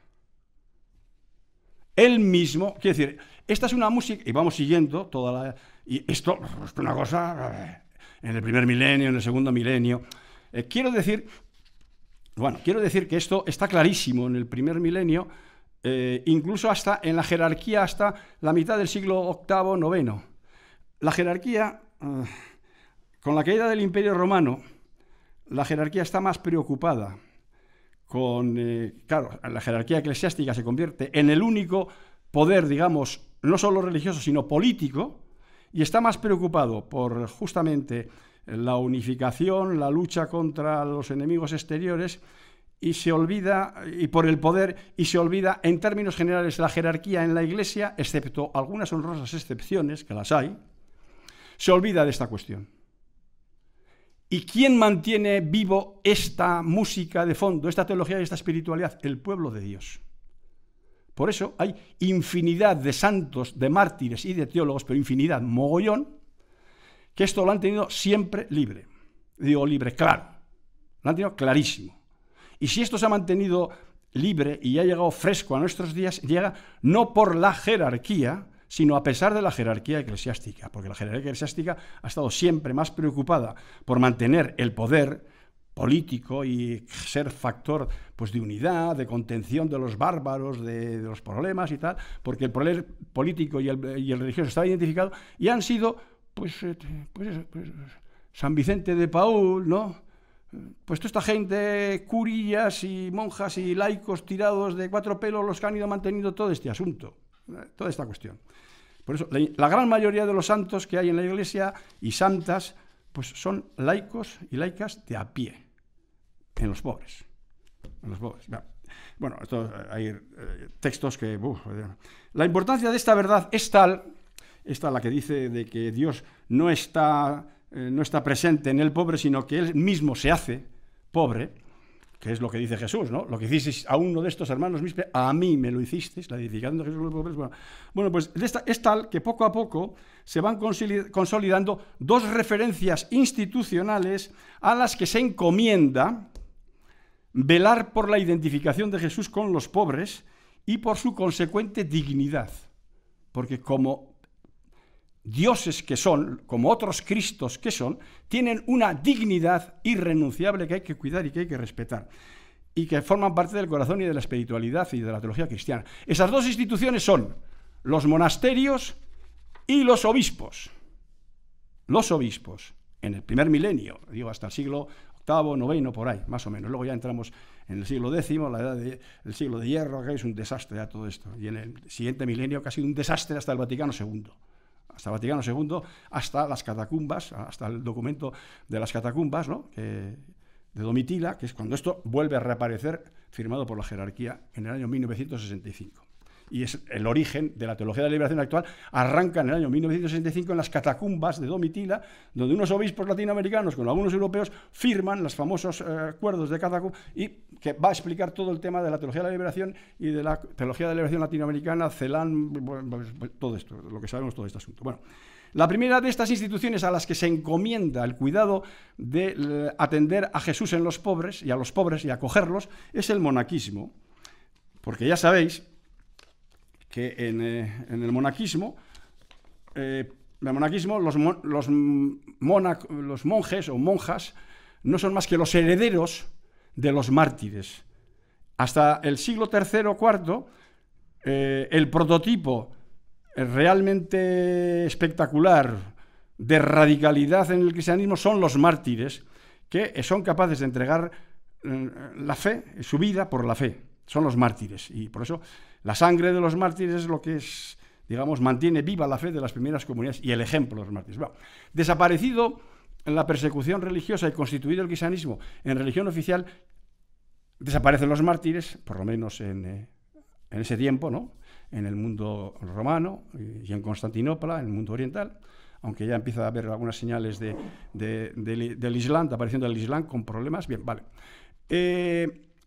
Él mismo, quiere decir, esta es una música, y vamos siguiendo toda la... Y esto es una cosa en el primer milenio, en el segundo milenio. Quiero decir que esto está clarísimo en el primer milenio, incluso hasta en la jerarquía, hasta la mitad del siglo VIII, IX. La jerarquía, con la caída del Imperio Romano, la jerarquía está más preocupada con... claro, la jerarquía eclesiástica se convierte en el único poder, digamos, no solo religioso, sino político, y está más preocupado por justamente la unificación, la lucha contra los enemigos exteriores, y se olvida, y por el poder, y se olvida, en términos generales, la jerarquía en la Iglesia, excepto algunas honrosas excepciones, que las hay, se olvida de esta cuestión. ¿Y quién mantiene vivo esta música de fondo, esta teología y esta espiritualidad? El pueblo de Dios. Por eso hay infinidad de santos, de mártires y de teólogos, pero infinidad, mogollón, que esto lo han tenido siempre libre. Digo libre, claro. Lo han tenido clarísimo. Y si esto se ha mantenido libre y ha llegado fresco a nuestros días, llega no por la jerarquía, sino a pesar de la jerarquía eclesiástica, porque la jerarquía eclesiástica ha estado siempre más preocupada por mantener el poder político y ser factor, pues, de unidad, de contención de los bárbaros, de los problemas y tal, porque el poder político y el religioso estaba identificado y han sido, pues San Vicente de Paúl, ¿no? Pues toda esta gente, curillas y monjas y laicos tirados de cuatro pelos, los que han ido manteniendo todo este asunto, toda esta cuestión. Por eso, la gran mayoría de los santos que hay en la Iglesia y santas, pues son laicos y laicas de a pie, en los pobres. En los pobres. Bueno, hay textos que... La importancia de esta verdad es tal, esta la que dice de que Dios no está presente en el pobre, sino que Él mismo se hace pobre, que es lo que dice Jesús, ¿no? Lo que hicisteis a uno de estos hermanos mis, a mí me lo hicisteis, la edificación de Jesús los pobres. Bueno, pues es tal que poco a poco se van consolidando dos referencias institucionales a las que se encomienda velar por la identificación de Jesús con los pobres y por su consecuente dignidad. Porque como dioses que son, como otros cristos que son, tienen una dignidad irrenunciable que hay que cuidar y que hay que respetar, y que forman parte del corazón y de la espiritualidad y de la teología cristiana. Esas dos instituciones son los monasterios y los obispos. Los obispos, en el primer milenio, digo hasta el siglo VIII, IX, por ahí, más o menos. Luego ya entramos en el siglo X, la edad del siglo de hierro, que es un desastre ya todo esto. Y en el siguiente milenio que ha sido un desastre hasta el Vaticano II. Hasta el Vaticano II, hasta las catacumbas, hasta el documento de las catacumbas, ¿no? De Domitila, que es cuando esto vuelve a reaparecer, firmado por la jerarquía en el año 1965. Y es el origen de la teología de la liberación actual, arranca en el año 1965 en las catacumbas de Domitila, donde unos obispos latinoamericanos con algunos europeos firman los famosos acuerdos de catacumbas, y que va a explicar todo el tema de la teología de la liberación y de la teología de la liberación latinoamericana, Celán, todo esto, lo que sabemos, todo este asunto. Bueno, la primera de estas instituciones a las que se encomienda el cuidado de atender a Jesús en los pobres y a los pobres y acogerlos es el monaquismo, porque ya sabéis que en el monaquismo el monaquismo, los monjes o monjas no son más que los herederos de los mártires. Hasta el siglo III o IV, el prototipo realmente espectacular de radicalidad en el cristianismo son los mártires, que son capaces de entregar la fe, su vida por la fe. Son los mártires, y por eso la sangre de los mártires es lo que es, digamos, mantiene viva la fe de las primeras comunidades y el ejemplo de los mártires. Bueno, desaparecido la persecución religiosa y constituido el cristianismo en religión oficial, desaparecen los mártires, por lo menos en ese tiempo, ¿no? En el mundo romano y en Constantinopla, en el mundo oriental, aunque ya empieza a haber algunas señales del Islam, de aparición del Islam con problemas. Bien, vale.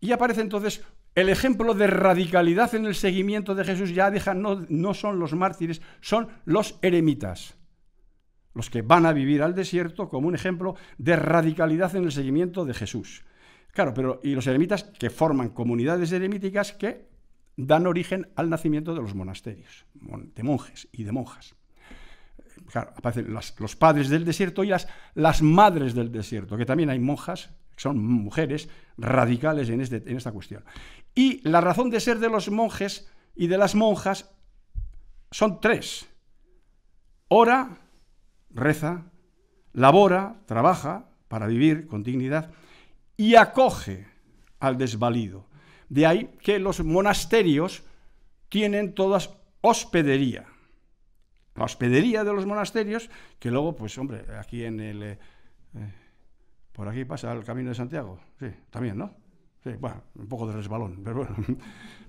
Y aparece entonces el ejemplo de radicalidad en el seguimiento de Jesús. Ya no son los mártires, son los eremitas, los que van a vivir al desierto como un ejemplo de radicalidad en el seguimiento de Jesús. Claro, y los eremitas que forman comunidades eremíticas que dan origen al nacimiento de los monasterios, de monjes y de monjas. Claro, aparecen los padres del desierto y las madres del desierto, que también hay monjas, son mujeres radicales en esta cuestión. Y la razón de ser de los monjes y de las monjas son tres: ora, reza; labora, trabaja para vivir con dignidad; y acoge al desvalido. De ahí que los monasterios tienen todas hospedería. La hospedería de los monasterios, que luego, pues hombre, aquí por aquí pasa el Camino de Santiago, sí, también, ¿no? Sí, bueno, un poco de resbalón, pero bueno.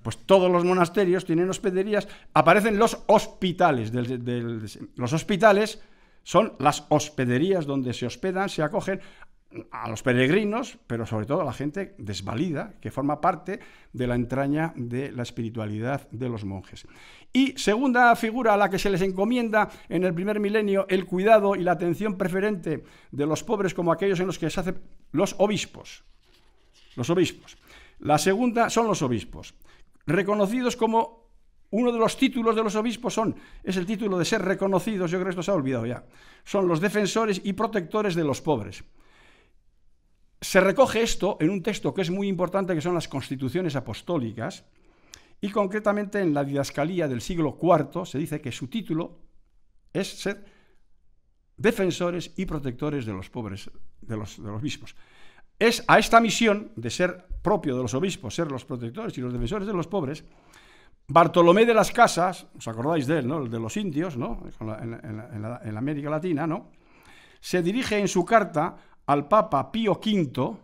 Pues todos los monasterios tienen hospederías. Aparecen los hospitales. Los hospitales son las hospederías donde se hospedan, se acogen a los peregrinos, pero sobre todo a la gente desvalida, que forma parte de la entraña de la espiritualidad de los monjes. Y segunda figura a la que se les encomienda en el primer milenio el cuidado y la atención preferente de los pobres, como aquellos en los que se hacen los obispos. Los obispos. La segunda son los obispos, reconocidos como uno de los títulos de los obispos es el título de ser reconocidos. Yo creo que esto se ha olvidado ya. Son los defensores y protectores de los pobres. Se recoge esto en un texto que es muy importante, que son las Constituciones Apostólicas, y concretamente en la Didascalía del siglo IV se dice que su título es ser defensores y protectores de los pobres, de los obispos. Es a esta misión de ser propio de los obispos, ser los protectores y los defensores de los pobres, Bartolomé de las Casas, ¿os acordáis de él, no? El de los indios, ¿no? En América Latina, ¿no? Se dirige en su carta al Papa Pío V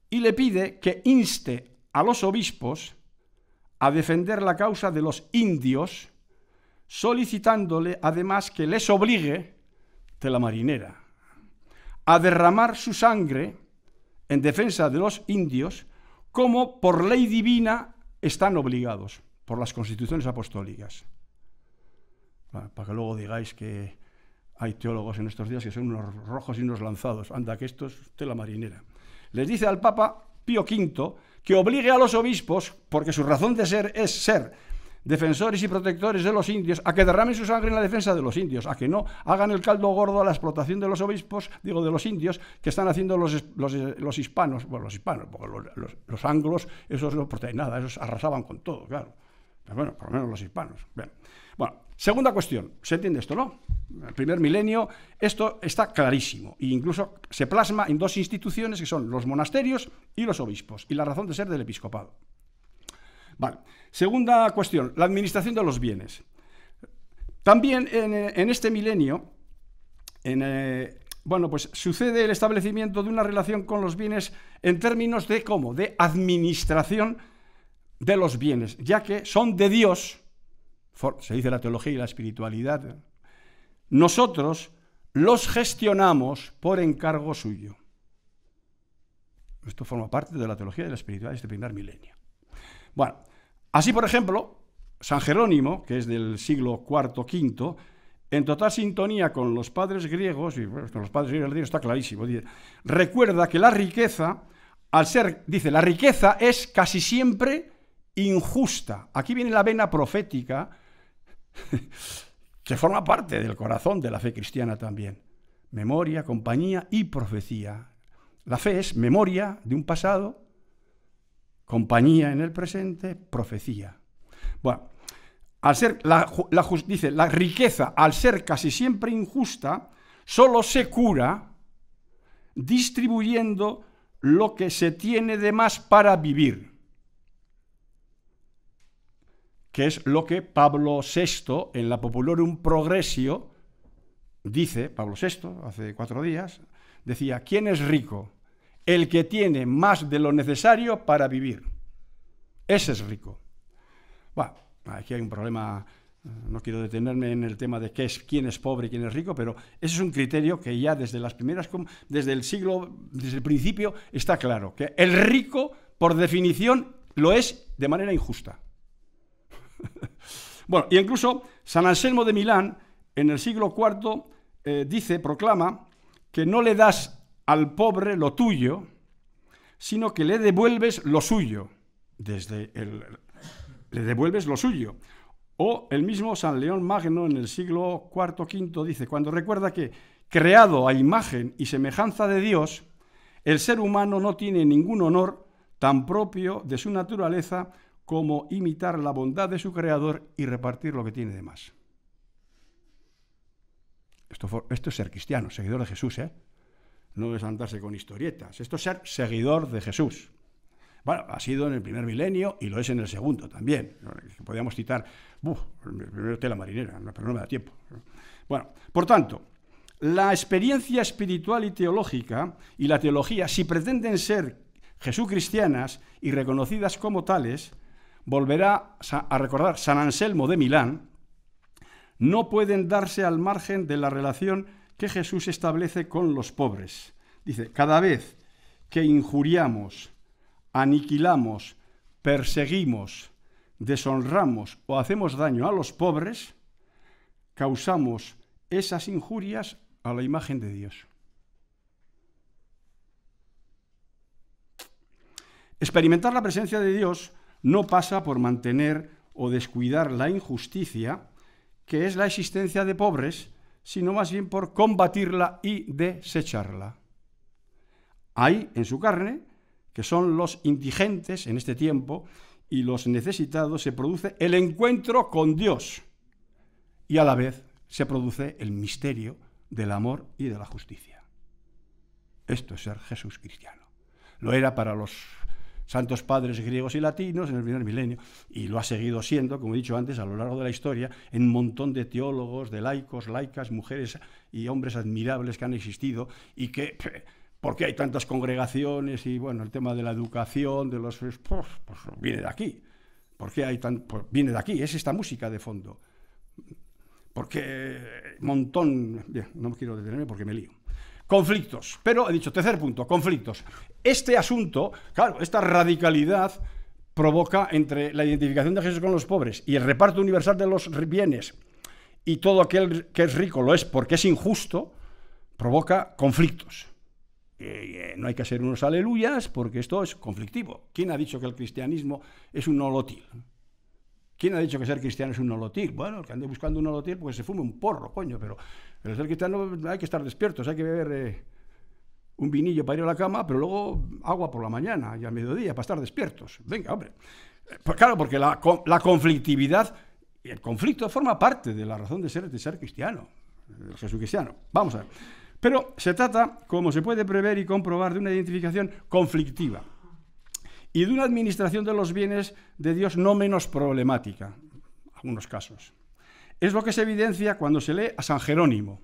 y le pide que inste a los obispos a defender la causa de los indios, solicitándole además que les obligue, tela marinera, a derramar su sangre en defensa de los indios, como por ley divina están obligados por las Constituciones Apostólicas. Para que luego digáis que hay teólogos en estos días que son unos rojos y unos lanzados. Anda, que esto es tela marinera. Les dice al Papa Pío V que obligue a los obispos, porque su razón de ser es ser defensores y protectores de los indios, a que derramen su sangre en la defensa de los indios, a que no hagan el caldo gordo a la explotación de los obispos, digo, de los indios, que están haciendo los hispanos. Bueno, los hispanos, porque los anglos, esos no protegen nada, esos arrasaban con todo, claro. Pero bueno, por lo menos los hispanos. Bien. Bueno, segunda cuestión. ¿Se entiende esto, no? El primer milenio, esto está clarísimo. E incluso se plasma en dos instituciones que son los monasterios y los obispos, y la razón de ser del episcopado. Vale. Segunda cuestión, la administración de los bienes. También en este milenio, pues sucede el establecimiento de una relación con los bienes en términos de ¿cómo? De administración de los bienes, ya que son de Dios, se dice la teología y la espiritualidad, nosotros los gestionamos por encargo suyo. Esto forma parte de la teología y la espiritualidad de este primer milenio. Bueno, así por ejemplo, San Jerónimo, que es del siglo IV-V, en total sintonía con los padres griegos, y con los padres griegos está clarísimo, dice, recuerda que la riqueza, la riqueza es casi siempre injusta. Aquí viene la vena profética que forma parte del corazón de la fe cristiana también. Memoria, compañía y profecía. La fe es memoria de un pasado, compañía en el presente, profecía. Bueno, al ser dice, la riqueza, al ser casi siempre injusta, solo se cura distribuyendo lo que se tiene de más para vivir, que es lo que Pablo VI, en la Populorum Progressio, dice. Pablo VI, hace 4 días, decía: ¿quién es rico? El que tiene más de lo necesario para vivir. Ese es rico. Bueno, aquí hay un problema, no quiero detenerme en el tema de quién es pobre y quién es rico, pero ese es un criterio que ya desde el principio está claro, que el rico, por definición, lo es de manera injusta. Bueno, y incluso San Anselmo de Milán, en el siglo IV, proclama que no le das al pobre lo tuyo, sino que le devuelves lo suyo. Le devuelves lo suyo. O el mismo San León Magno, en el siglo IV-V, dice: cuando recuerda que, creado a imagen y semejanza de Dios, el ser humano no tiene ningún honor tan propio de su naturaleza como imitar la bondad de su Creador y repartir lo que tiene de más. Esto es ser cristiano, seguidor de Jesús, ¿eh? No es andarse con historietas. Esto es ser seguidor de Jesús. Bueno, ha sido en el primer milenio y lo es en el segundo también. Podríamos citar el primero tela marinera, pero no me da tiempo. Bueno, por tanto, la experiencia espiritual y teológica y la teología, si pretenden ser jesucristianas y reconocidas como tales, volverá a recordar San Anselmo de Milán, no pueden darse al margen de la relación que Jesús establece con los pobres. Dice: cada vez que injuriamos, aniquilamos, perseguimos, deshonramos o hacemos daño a los pobres, causamos esas injurias a la imagen de Dios. Experimentar la presencia de Dios no pasa por mantener o descuidar la injusticia, que es la existencia de pobres, sino más bien por combatirla y desecharla. Hay en su carne, que son los indigentes en este tiempo, y los necesitados, se produce el encuentro con Dios, y a la vez se produce el misterio del amor y de la justicia. Esto es ser Jesús cristiano. Lo era para los santos padres griegos y latinos en el primer milenio, y lo ha seguido siendo, como he dicho antes, a lo largo de la historia, en un montón de teólogos, de laicos, laicas, mujeres y hombres admirables que han existido, y que, ¿por qué hay tantas congregaciones? Y bueno, el tema de la educación, de los... pues viene de aquí. ¿Por qué hay viene de aquí, es esta música de fondo. Porque montón... Bien, no quiero detenerme porque me lío. Conflictos, pero he dicho, tercer punto, conflictos. Este asunto, claro, esta radicalidad provoca entre la identificación de Jesús con los pobres y el reparto universal de los bienes, y todo aquel que es rico lo es porque es injusto, provoca conflictos. No hay que ser unos aleluyas porque esto es conflictivo. ¿Quién ha dicho que el cristianismo es un nolotil? ¿Quién ha dicho que ser cristiano es un nolotil? Bueno, el que ande buscando un nolotil, pues se fume un porro, coño, pero el ser cristiano hay que estar despiertos, hay que beber un vinillo para ir a la cama, pero luego agua por la mañana y al mediodía para estar despiertos. Venga, hombre. Pues claro, porque la conflictividad y el conflicto forma parte de la razón de ser cristiano, de Jesús cristiano. Vamos a ver. Pero se trata, como se puede prever y comprobar, de una identificación conflictiva y de una administración de los bienes de Dios no menos problemática, en algunos casos. Es lo que se evidencia cuando se lee a San Jerónimo.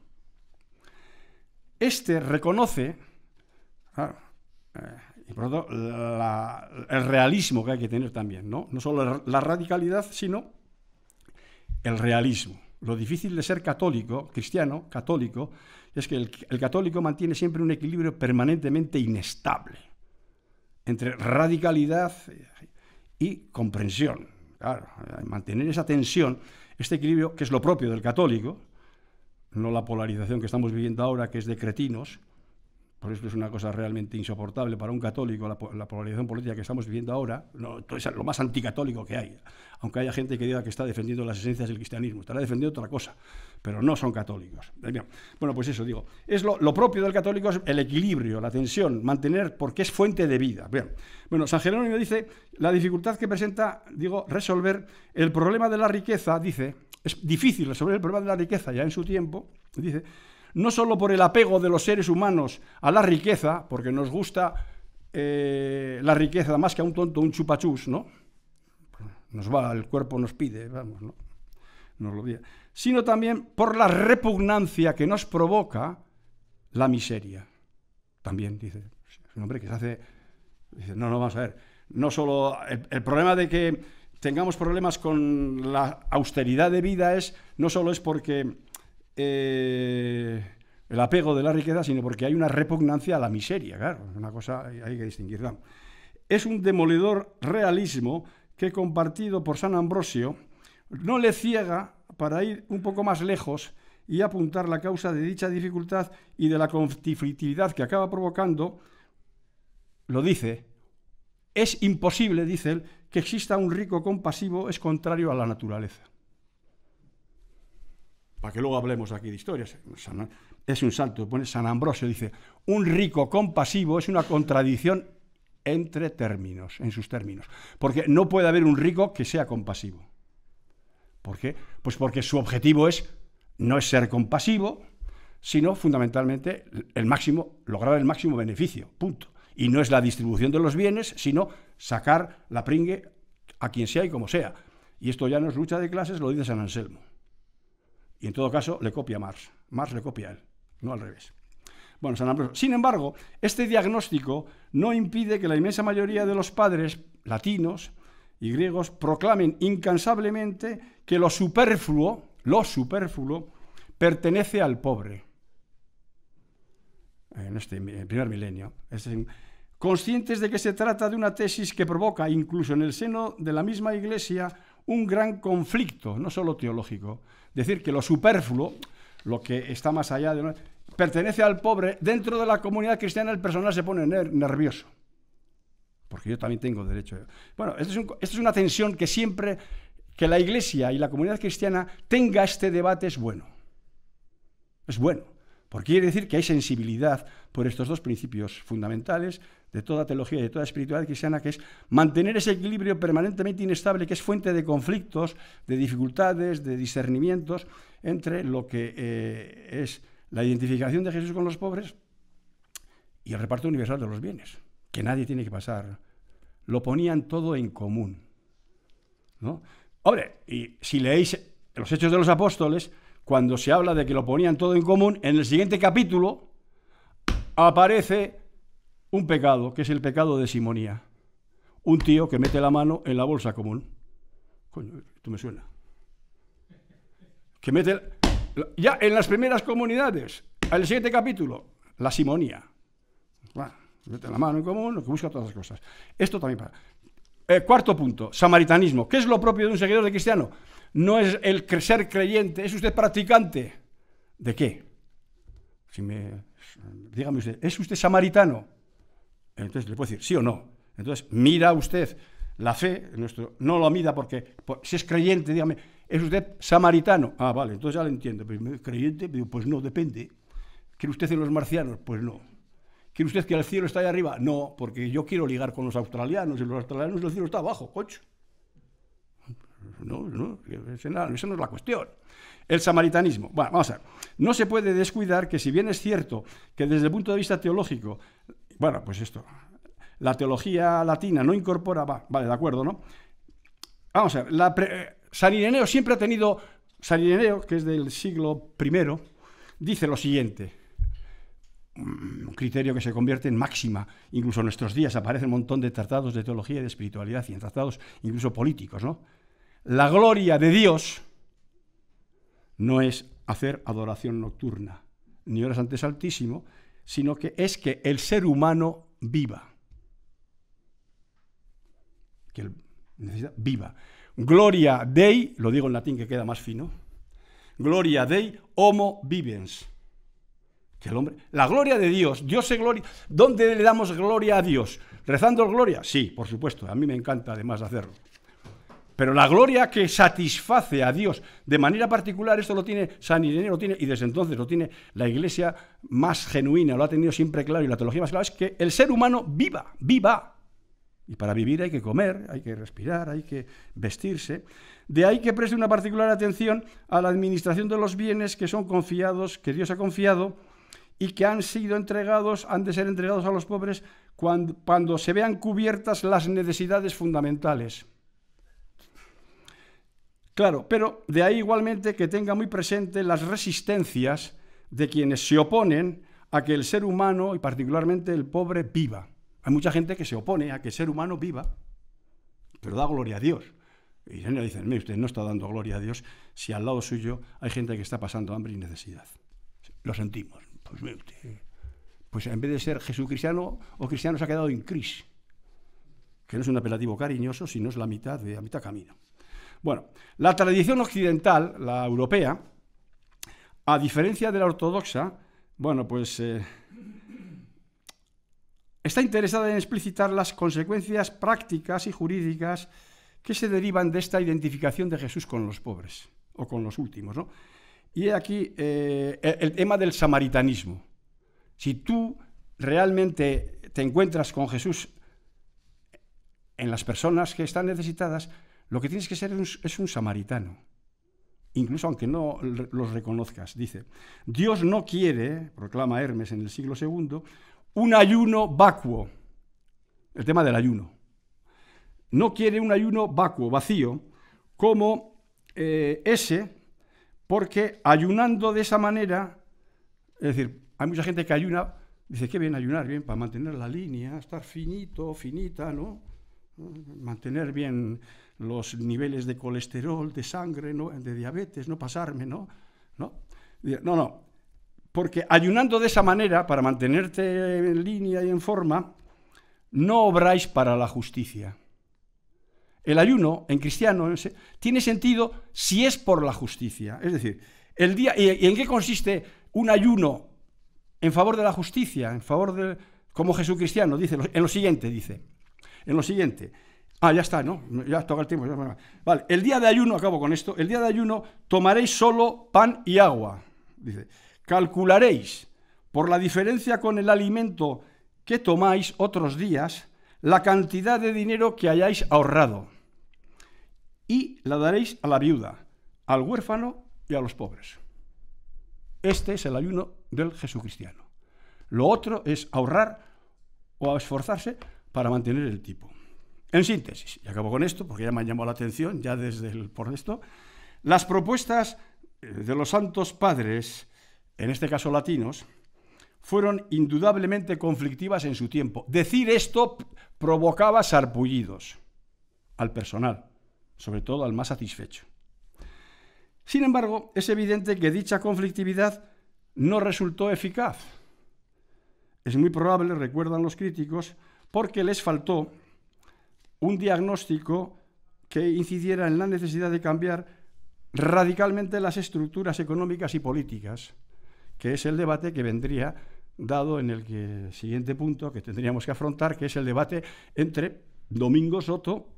Este reconoce, y por lo tanto, el realismo que hay que tener también, no solo la radicalidad, sino el realismo. Lo difícil de ser católico, cristiano, católico, es que el católico mantiene siempre un equilibrio permanentemente inestable entre radicalidad y comprensión. Claro, mantener esa tensión, este equilibrio, que es lo propio del católico, no la polarización que estamos viviendo ahora, que es de cretinos, por esto es una cosa realmente insoportable para un católico, la polarización política que estamos viviendo ahora, no, es lo más anticatólico que hay. Aunque haya gente que diga que está defendiendo las esencias del cristianismo, estará defendiendo otra cosa, pero no son católicos. Bien. Bueno, pues eso digo, es lo propio del católico es el equilibrio, la tensión, mantener, porque es fuente de vida. Bien. Bueno, San Jerónimo dice, la dificultad que presenta, resolver el problema de la riqueza, dice, es difícil resolver el problema de la riqueza ya en su tiempo, dice, no solo por el apego de los seres humanos a la riqueza, porque nos gusta la riqueza más que a un tonto, un chupachus, ¿no? El cuerpo nos pide, vamos, ¿no? Nos lo diga. Sino también por la repugnancia que nos provoca la miseria. También, dice, un hombre que se hace... Dice, no, vamos a ver, no solo... El problema de que tengamos problemas con la austeridad de vida no solo es porque... el apego de la riqueza, sino porque hay una repugnancia a la miseria, claro, una cosa hay que distinguirla. Es un demoledor realismo que, compartido por San Ambrosio, no le ciega para ir un poco más lejos y apuntar la causa de dicha dificultad y de la conflictividad que acaba provocando. Lo dice, es imposible, dice él, que exista un rico compasivo, es contrario a la naturaleza. Para que luego hablemos aquí de historias. Es un salto, pone San Ambrosio, dice, un rico compasivo es una contradicción entre términos, en sus términos. Porque no puede haber un rico que sea compasivo. ¿Por qué? Pues porque su objetivo no es ser compasivo, sino fundamentalmente lograr el máximo beneficio, punto. Y no es la distribución de los bienes, sino sacar la pringue a quien sea y como sea. Y esto ya no es lucha de clases, lo dice San Anselmo. Y en todo caso le copia Marx. Marx le copia a él, no al revés. Bueno, San Ambrosio. Sin embargo, este diagnóstico no impide que la inmensa mayoría de los padres latinos y griegos proclamen incansablemente que lo superfluo pertenece al pobre. En este primer milenio. Conscientes de que se trata de una tesis que provoca, incluso en el seno de la misma Iglesia, un gran conflicto, no solo teológico. Decir que lo superfluo, lo que está más allá pertenece al pobre. Dentro de la comunidad cristiana el personal se pone nervioso, porque yo también tengo derecho. Bueno, esto es una tensión que siempre que la Iglesia y la comunidad cristiana tenga este debate es bueno. Es bueno, porque quiere decir que hay sensibilidad por estos dos principios fundamentales de toda teología y de toda espiritualidad cristiana, que es mantener ese equilibrio permanentemente inestable, que es fuente de conflictos, de dificultades, de discernimientos entre lo que es la identificación de Jesús con los pobres y el reparto universal de los bienes, que nadie tiene que pasar. Lo ponían todo en común, ¿no? Hombre, y si leéis los Hechos de los Apóstoles, cuando se habla de que lo ponían todo en común, en el siguiente capítulo aparece un pecado, que es el pecado de simonía. Un tío que mete la mano en la bolsa común. Coño, esto me suena. Que mete... Ya en las primeras comunidades, al siguiente capítulo, la simonía. Bueno, mete la mano en común, lo que busca todas las cosas. Esto también para... cuarto punto, samaritanismo. ¿Qué es lo propio de un seguidor de cristiano? No es el ser creyente, ¿es usted practicante? ¿De qué? Dígame usted, ¿es usted samaritano? Entonces le puedo decir sí o no. Entonces mira usted la fe, no lo mida porque si es creyente, dígame, ¿es usted samaritano? Ah, vale, entonces ya lo entiendo. Pero creyente, pues no, depende. ¿Quiere usted en los marcianos? Pues no. ¿Quiere usted que el cielo está ahí arriba? No, porque yo quiero ligar con los australianos y los australianos el cielo está abajo, coche. No, esa no es la cuestión. El samaritanismo. Bueno, vamos a ver. No se puede descuidar que, si bien es cierto que desde el punto de vista teológico, bueno, pues esto, la teología latina no incorpora, vale, de acuerdo, ¿no? Vamos a ver, San Ireneo siempre ha tenido, San Ireneo, que es del siglo I, dice lo siguiente, un criterio que se convierte en máxima, incluso en nuestros días aparece un montón de tratados de teología y de espiritualidad y en tratados incluso políticos, ¿no? La gloria de Dios no es hacer adoración nocturna ni horas ante Altísimo, sino que es que el ser humano viva. Que necesita viva. Gloria Dei, lo digo en latín que queda más fino, Gloria Dei homo vivens. Que el hombre, la gloria de Dios, Dios se gloria. ¿Dónde le damos gloria a Dios? ¿Rezando gloria? Sí, por supuesto, a mí me encanta además hacerlo. Pero la gloria que satisface a Dios de manera particular, esto lo tiene San Ireneo, lo tiene, y desde entonces lo tiene la Iglesia más genuina, lo ha tenido siempre claro, y la teología más clara, es que el ser humano viva. Y para vivir hay que comer, hay que respirar, hay que vestirse. De ahí que preste una particular atención a la administración de los bienes que son confiados, que Dios ha confiado, y que han de ser entregados a los pobres cuando se vean cubiertas las necesidades fundamentales. Claro, pero de ahí igualmente que tenga muy presente las resistencias de quienes se oponen a que el ser humano, y particularmente el pobre, viva. Hay mucha gente que se opone a que el ser humano viva, pero da gloria a Dios. Y le dicen, mire, usted no está dando gloria a Dios si al lado suyo hay gente que está pasando hambre y necesidad. Lo sentimos. Pues mire usted, pues en vez de ser jesucristiano o cristiano se ha quedado en Cris, que no es un apelativo cariñoso, sino es la mitad camino. Bueno, la tradición occidental, la europea, a diferencia de la ortodoxa, bueno, pues está interesada en explicitar las consecuencias prácticas y jurídicas que se derivan de esta identificación de Jesús con los pobres, o con los últimos, ¿no? Y aquí el tema del samaritanismo. Si tú realmente te encuentras con Jesús en las personas que están necesitadas, lo que tienes que ser es un samaritano, incluso aunque no los reconozcas. Dice, Dios no quiere, proclama Hermes en el siglo II, un ayuno vacuo. El tema del ayuno. No quiere un ayuno vacuo, vacío, como ese, porque ayunando de esa manera, es decir, hay mucha gente que ayuna, dice, qué bien ayunar, bien, para mantener la línea, estar finito, finita, ¿no? Mantener bien los niveles de colesterol, de sangre, ¿no? De diabetes, no pasarme, ¿no? No, porque ayunando de esa manera, para mantenerte en línea y en forma, no obráis para la justicia. El ayuno, en cristiano, tiene sentido si es por la justicia. Es decir, el día, ¿y en qué consiste un ayuno en favor de la justicia? En favor de, como Jesucristiano, dice, en lo siguiente, ya está, ¿no? Ya toca el tiempo. Vale, el día de ayuno, acabo con esto, el día de ayuno tomaréis solo pan y agua. Dice, calcularéis por la diferencia con el alimento que tomáis otros días la cantidad de dinero que hayáis ahorrado y la daréis a la viuda, al huérfano y a los pobres. Este es el ayuno del jesucristiano. Lo otro es ahorrar o esforzarse para mantener el tipo. En síntesis, y acabo con esto, porque ya me han llamado la atención, ya por esto, las propuestas de los santos padres, en este caso latinos, fueron indudablemente conflictivas en su tiempo. Decir esto provocaba sarpullidos al personal, sobre todo al más satisfecho. Sin embargo, es evidente que dicha conflictividad no resultó eficaz. Es muy probable, recuerdan los críticos, porque les faltó un diagnóstico que incidiera en la necesidad de cambiar radicalmente las estructuras económicas y políticas, que es el debate que vendría dado en el siguiente punto que tendríamos que afrontar, que es el debate entre Domingo Soto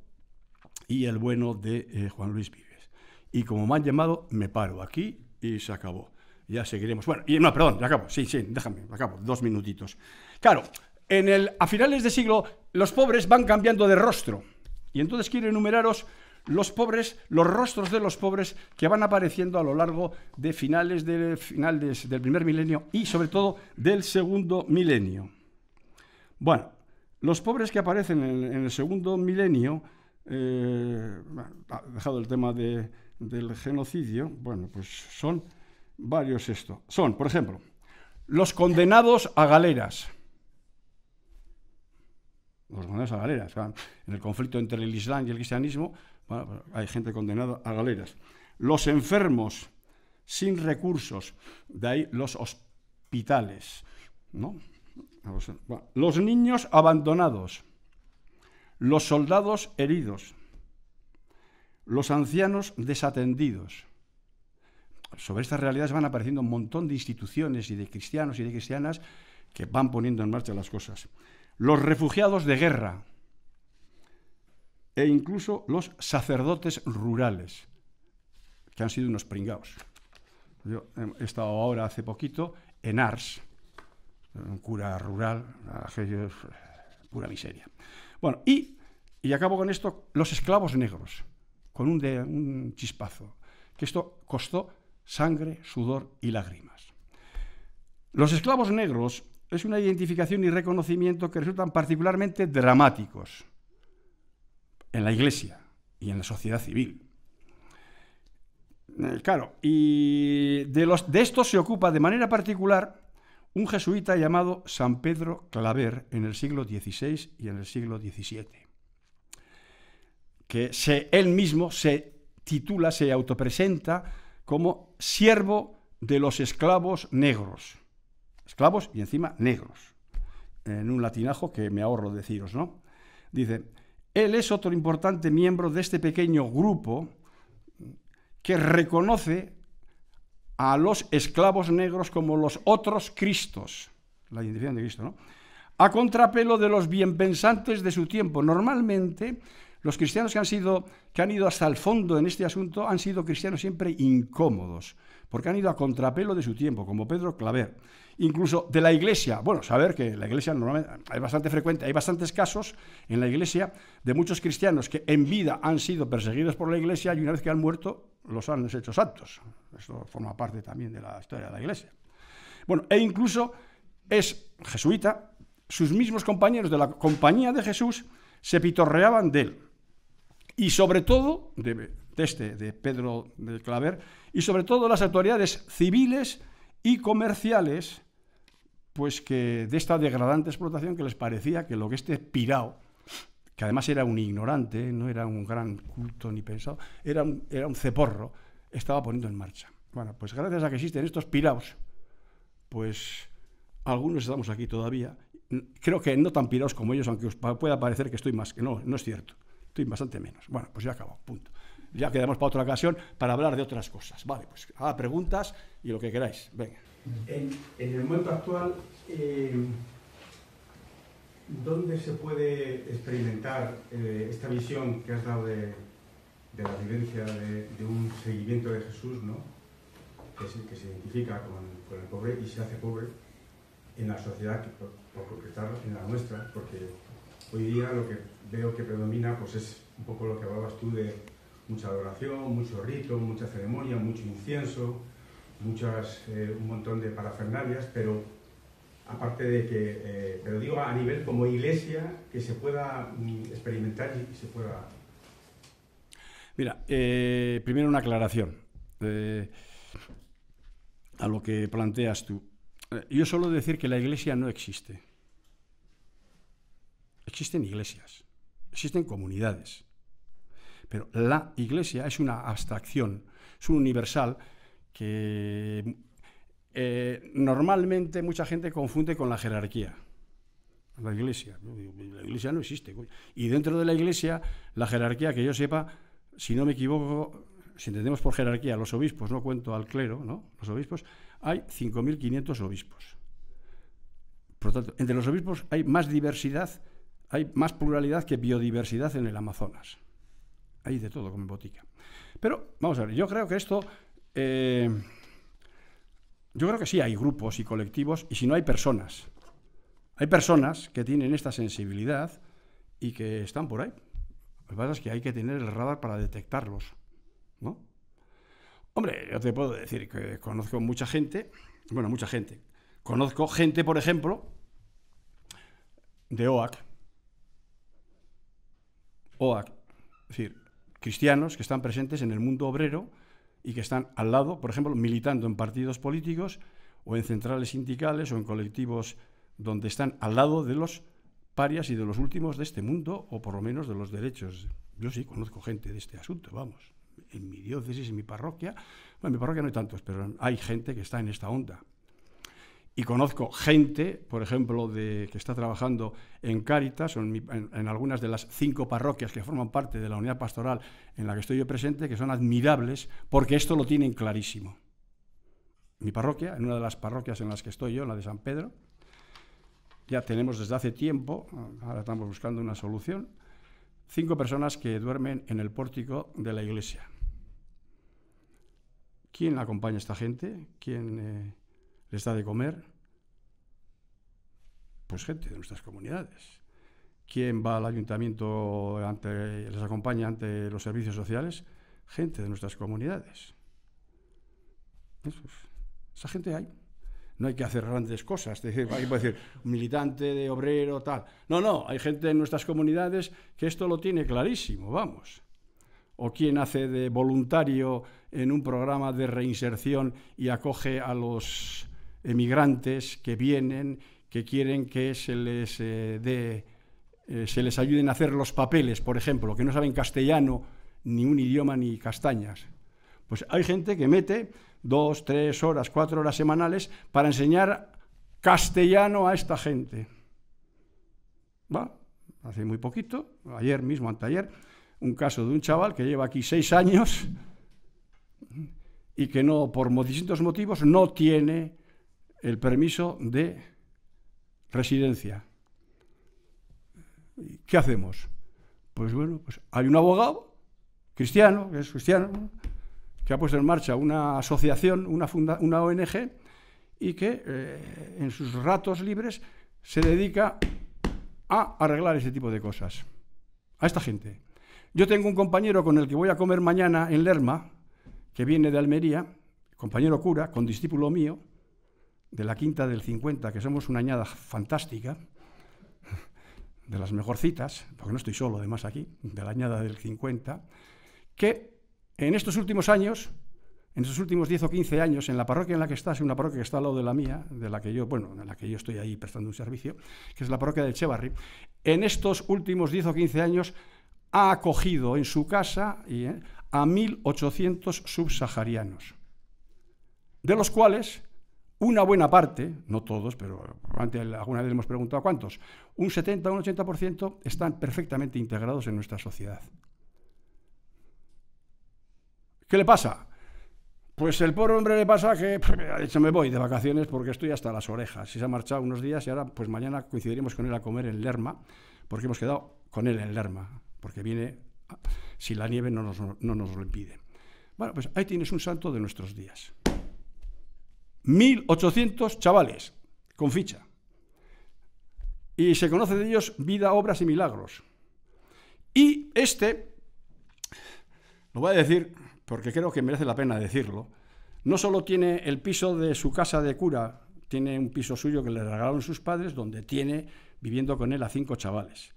y el bueno de Juan Luis Vives. Y como me han llamado, me paro aquí y se acabó. Ya seguiremos. Bueno, y no, perdón, ya acabo. Sí, déjame, acabo. 2 minutitos. Claro, a finales de siglo, los pobres van cambiando de rostro. Y entonces quiero enumeraros los rostros de los pobres que van apareciendo a lo largo de finales del primer milenio y sobre todo del segundo milenio. Bueno, los pobres que aparecen en el segundo milenio, dejado el tema del genocidio, bueno, pues son varios esto. Son, por ejemplo, los condenados a galeras. Los condenados a galeras. En el conflicto entre el Islam y el cristianismo, bueno, hay gente condenada a galeras. Los enfermos sin recursos, de ahí los hospitales, ¿no? Los niños abandonados, los soldados heridos, los ancianos desatendidos. sobre estas realidades van apareciendo un montón de instituciones y de cristianos y de cristianas que van poniendo en marcha las cosas. Los refugiados de guerra e incluso los sacerdotes rurales, que han sido unos pringaos. Yo he estado ahora hace poquito en Ars, un cura rural, pura miseria. Bueno, y acabo con esto, los esclavos negros, con un chispazo, que esto costó sangre, sudor y lágrimas. Los esclavos negros es una identificación y reconocimiento que resultan particularmente dramáticos en la Iglesia y en la sociedad civil. Claro, y de estos se ocupa de manera particular un jesuita llamado San Pedro Claver en el siglo XVI y en el siglo XVII, que él mismo se titula, se autopresenta como siervo de los esclavos negros. Esclavos y encima negros, en un latinajo que me ahorro deciros, ¿no? Dice, él es otro importante miembro de este pequeño grupo que reconoce a los esclavos negros como los otros Cristos, la identificación de Cristo, ¿no? A contrapelo de los bienpensantes de su tiempo. Normalmente, los cristianos que han ido hasta el fondo en este asunto han sido cristianos siempre incómodos, porque han ido a contrapelo de su tiempo, como Pedro Claver. Incluso de la Iglesia, bueno, saber que la Iglesia normalmente es bastante frecuente, hay bastantes casos en la Iglesia de muchos cristianos que en vida han sido perseguidos por la Iglesia y una vez que han muerto los han hecho santos. Esto forma parte también de la historia de la Iglesia. Bueno, e incluso es jesuita, sus mismos compañeros de la Compañía de Jesús se pitorreaban de él. Y sobre todo, de Pedro de Claver, y sobre todo las autoridades civiles y comerciales, pues que de esta degradante explotación que les parecía que lo que este pirao, que además era un ignorante, no era un gran culto ni pensado, era un ceporro, estaba poniendo en marcha. Bueno, pues gracias a que existen estos piraos, pues algunos estamos aquí todavía. Creo que no tan piraos como ellos, aunque os pueda parecer que estoy más, que no es cierto. Estoy bastante menos. Bueno, pues ya acabo, punto. Ya quedamos para otra ocasión para hablar de otras cosas. Vale, pues haga preguntas y lo que queráis. Venga. En el momento actual, ¿dónde se puede experimentar esta visión que has dado de la vivencia de un seguimiento de Jesús, ¿no? que se identifica con el pobre y se hace pobre en la sociedad, por concretar en la nuestra? Porque hoy día lo que veo que predomina pues es un poco lo que hablabas tú de mucha adoración, mucho rito, mucha ceremonia, mucho incienso, un montón de parafernalias, pero aparte de que, pero digo a nivel como iglesia, que se pueda experimentar y se pueda... Mira, primero una aclaración a lo que planteas tú. Yo suelo decir que la iglesia no existe. Existen iglesias, existen comunidades, pero la iglesia es una abstracción, es un universal que normalmente mucha gente confunde con la jerarquía. La iglesia no existe. Y dentro de la iglesia, la jerarquía, que yo sepa, si no me equivoco, si entendemos por jerarquía los obispos, no cuento al clero, ¿no? Los obispos, hay 5.500 obispos. Por lo tanto, entre los obispos hay más diversidad, hay más pluralidad que biodiversidad en el Amazonas. Hay de todo como en botica. Pero, vamos a ver, yo creo que esto... yo creo que sí hay grupos y colectivos, y si no hay personas. Hay personas que tienen esta sensibilidad y que están por ahí. Lo que pasa es que hay que tener el radar para detectarlos, ¿no? Hombre, yo te puedo decir que conozco mucha gente, bueno, mucha gente. Conozco gente, por ejemplo, de OAC, es decir, cristianos que están presentes en el mundo obrero y que están al lado, por ejemplo, militando en partidos políticos o en centrales sindicales o en colectivos donde están al lado de los parias y de los últimos de este mundo, o por lo menos de los derechos. Yo sí conozco gente de este asunto, vamos. En mi diócesis, en mi parroquia, bueno, en mi parroquia no hay tantos, pero hay gente que está en esta onda. Y conozco gente, por ejemplo, que está trabajando en Cáritas o en algunas de las 5 parroquias que forman parte de la unidad pastoral en la que estoy yo presente, que son admirables porque esto lo tienen clarísimo. mi parroquia, en una de las parroquias en las que estoy yo, en la de San Pedro, ya tenemos desde hace tiempo, ahora estamos buscando una solución, 5 personas que duermen en el pórtico de la iglesia. ¿Quién acompaña a esta gente? ¿Quién les da de comer? Pues gente de nuestras comunidades. ¿Quién va al ayuntamiento, les acompaña ante los servicios sociales? Gente de nuestras comunidades. Esa gente hay. No hay que hacer grandes cosas, es decir, hay que decir militante, de obrero, tal. No, hay gente en nuestras comunidades que esto lo tiene clarísimo, vamos. O quien hace de voluntario en un programa de reinserción y acoge a los emigrantes que vienen, que quieren que se les ayuden a hacer los papeles, por ejemplo, que no saben castellano, ni un idioma, ni castañas. Pues hay gente que mete 2, 3 horas, 4 horas semanales para enseñar castellano a esta gente. Hace muy poquito, ayer mismo, anteayer, un caso de un chaval que lleva aquí 6 años y que no, por distintos motivos, no tiene el permiso de residencia. ¿Qué hacemos? Pues bueno, pues hay un abogado cristiano, que es cristiano, que ha puesto en marcha una asociación, una ONG, y que en sus ratos libres se dedica a arreglar ese tipo de cosas. A esta gente. Yo tengo un compañero con el que voy a comer mañana en Lerma, que viene de Almería, compañero cura, condiscípulo mío, de la Quinta del 50, que somos una añada fantástica, de las mejorcitas, porque no estoy solo además aquí, de la añada del 50, que en estos últimos años, en estos últimos 10 o 15 años, en la parroquia en la que estás, una parroquia que está al lado de la mía, en la que yo estoy ahí prestando un servicio, que es la parroquia de Echevarri, en estos últimos 10 o 15 años ha acogido en su casa a 1.800 subsaharianos, de los cuales una buena parte, no todos, pero antes alguna vez hemos preguntado cuántos, un 70 o un 80% están perfectamente integrados en nuestra sociedad. ¿Qué le pasa? Pues el pobre hombre le pasa que ha dicho, me voy de vacaciones porque estoy hasta las orejas. Y se ha marchado unos días y ahora pues mañana coincidiremos con él a comer en Lerma, porque hemos quedado con él en Lerma, porque viene si la nieve no nos lo impide. Bueno, pues ahí tienes un santo de nuestros días. 1.800 chavales con ficha. Y se conoce de ellos vida, obras y milagros. Y lo voy a decir porque creo que merece la pena decirlo, no solo tiene el piso de su casa de cura, tiene un piso suyo que le regalaron sus padres, donde tiene viviendo con él a 5 chavales.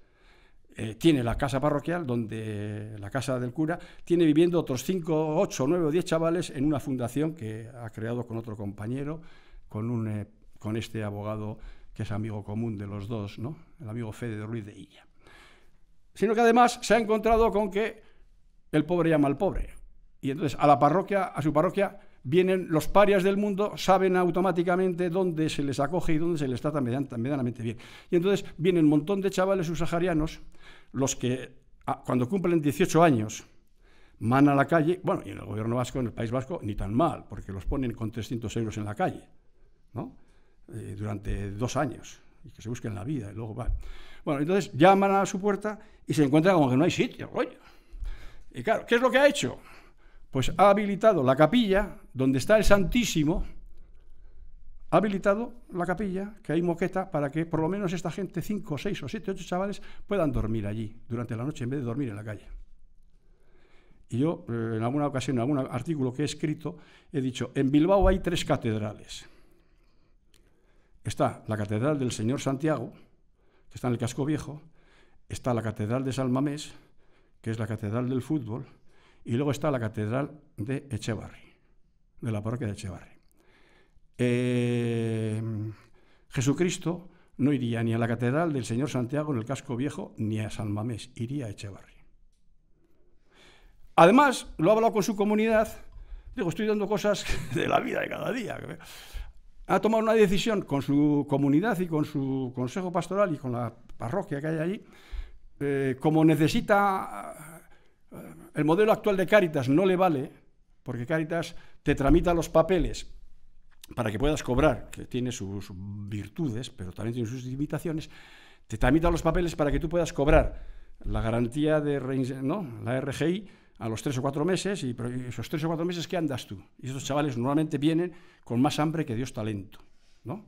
Tiene la casa parroquial, donde la casa del cura, tiene viviendo otros 5, 8, 9 o 10 chavales en una fundación que ha creado con otro compañero, con este abogado que es amigo común de los dos, ¿no? El amigo Fede Ruiz de Illa. Sino que además se ha encontrado con que el pobre llama al pobre. Y entonces a su parroquia, vienen los parias del mundo, saben automáticamente dónde se les acoge y dónde se les trata medianamente bien. Y entonces vienen un montón de chavales subsaharianos, los que cuando cumplen 18 años van a la calle, bueno, y en el gobierno vasco, en el País Vasco, ni tan mal, porque los ponen con 300 euros en la calle, ¿no? Durante 2 años, y que se busquen la vida, y luego van. Bueno, entonces llaman a su puerta y se encuentran como que no hay sitio, coño. Y claro, ¿qué es lo que ha hecho? Pues ha habilitado la capilla, donde está el Santísimo, ha habilitado la capilla, que hay moqueta, para que por lo menos esta gente, 5, 6 o 7, 8 chavales, puedan dormir allí durante la noche en vez de dormir en la calle. Y yo, en alguna ocasión, en algún artículo que he escrito, he dicho, en Bilbao hay 3 catedrales. Está la Catedral del Señor Santiago, que está en el Casco Viejo, está la Catedral de San Mamés, que es la Catedral del Fútbol, y luego está la Catedral de Echevarri, de la parroquia de Echevarri. Jesucristo no iría ni a la Catedral del Señor Santiago en el Casco Viejo ni a San Mamés, iría a Echevarri. Además, lo ha hablado con su comunidad, digo, estoy dando cosas de la vida de cada día. Ha tomado una decisión con su comunidad y con su consejo pastoral y con la parroquia que hay allí, como necesita... El modelo actual de Cáritas no le vale, porque Cáritas te tramita los papeles para que puedas cobrar, que tiene sus virtudes, pero también tiene sus limitaciones, te tramitan los papeles para que tú puedas cobrar la garantía de la RGI a los 3 o 4 meses, y esos 3 o 4 meses, ¿qué andas tú? Y esos chavales normalmente vienen con más hambre que Dios talento, ¿no?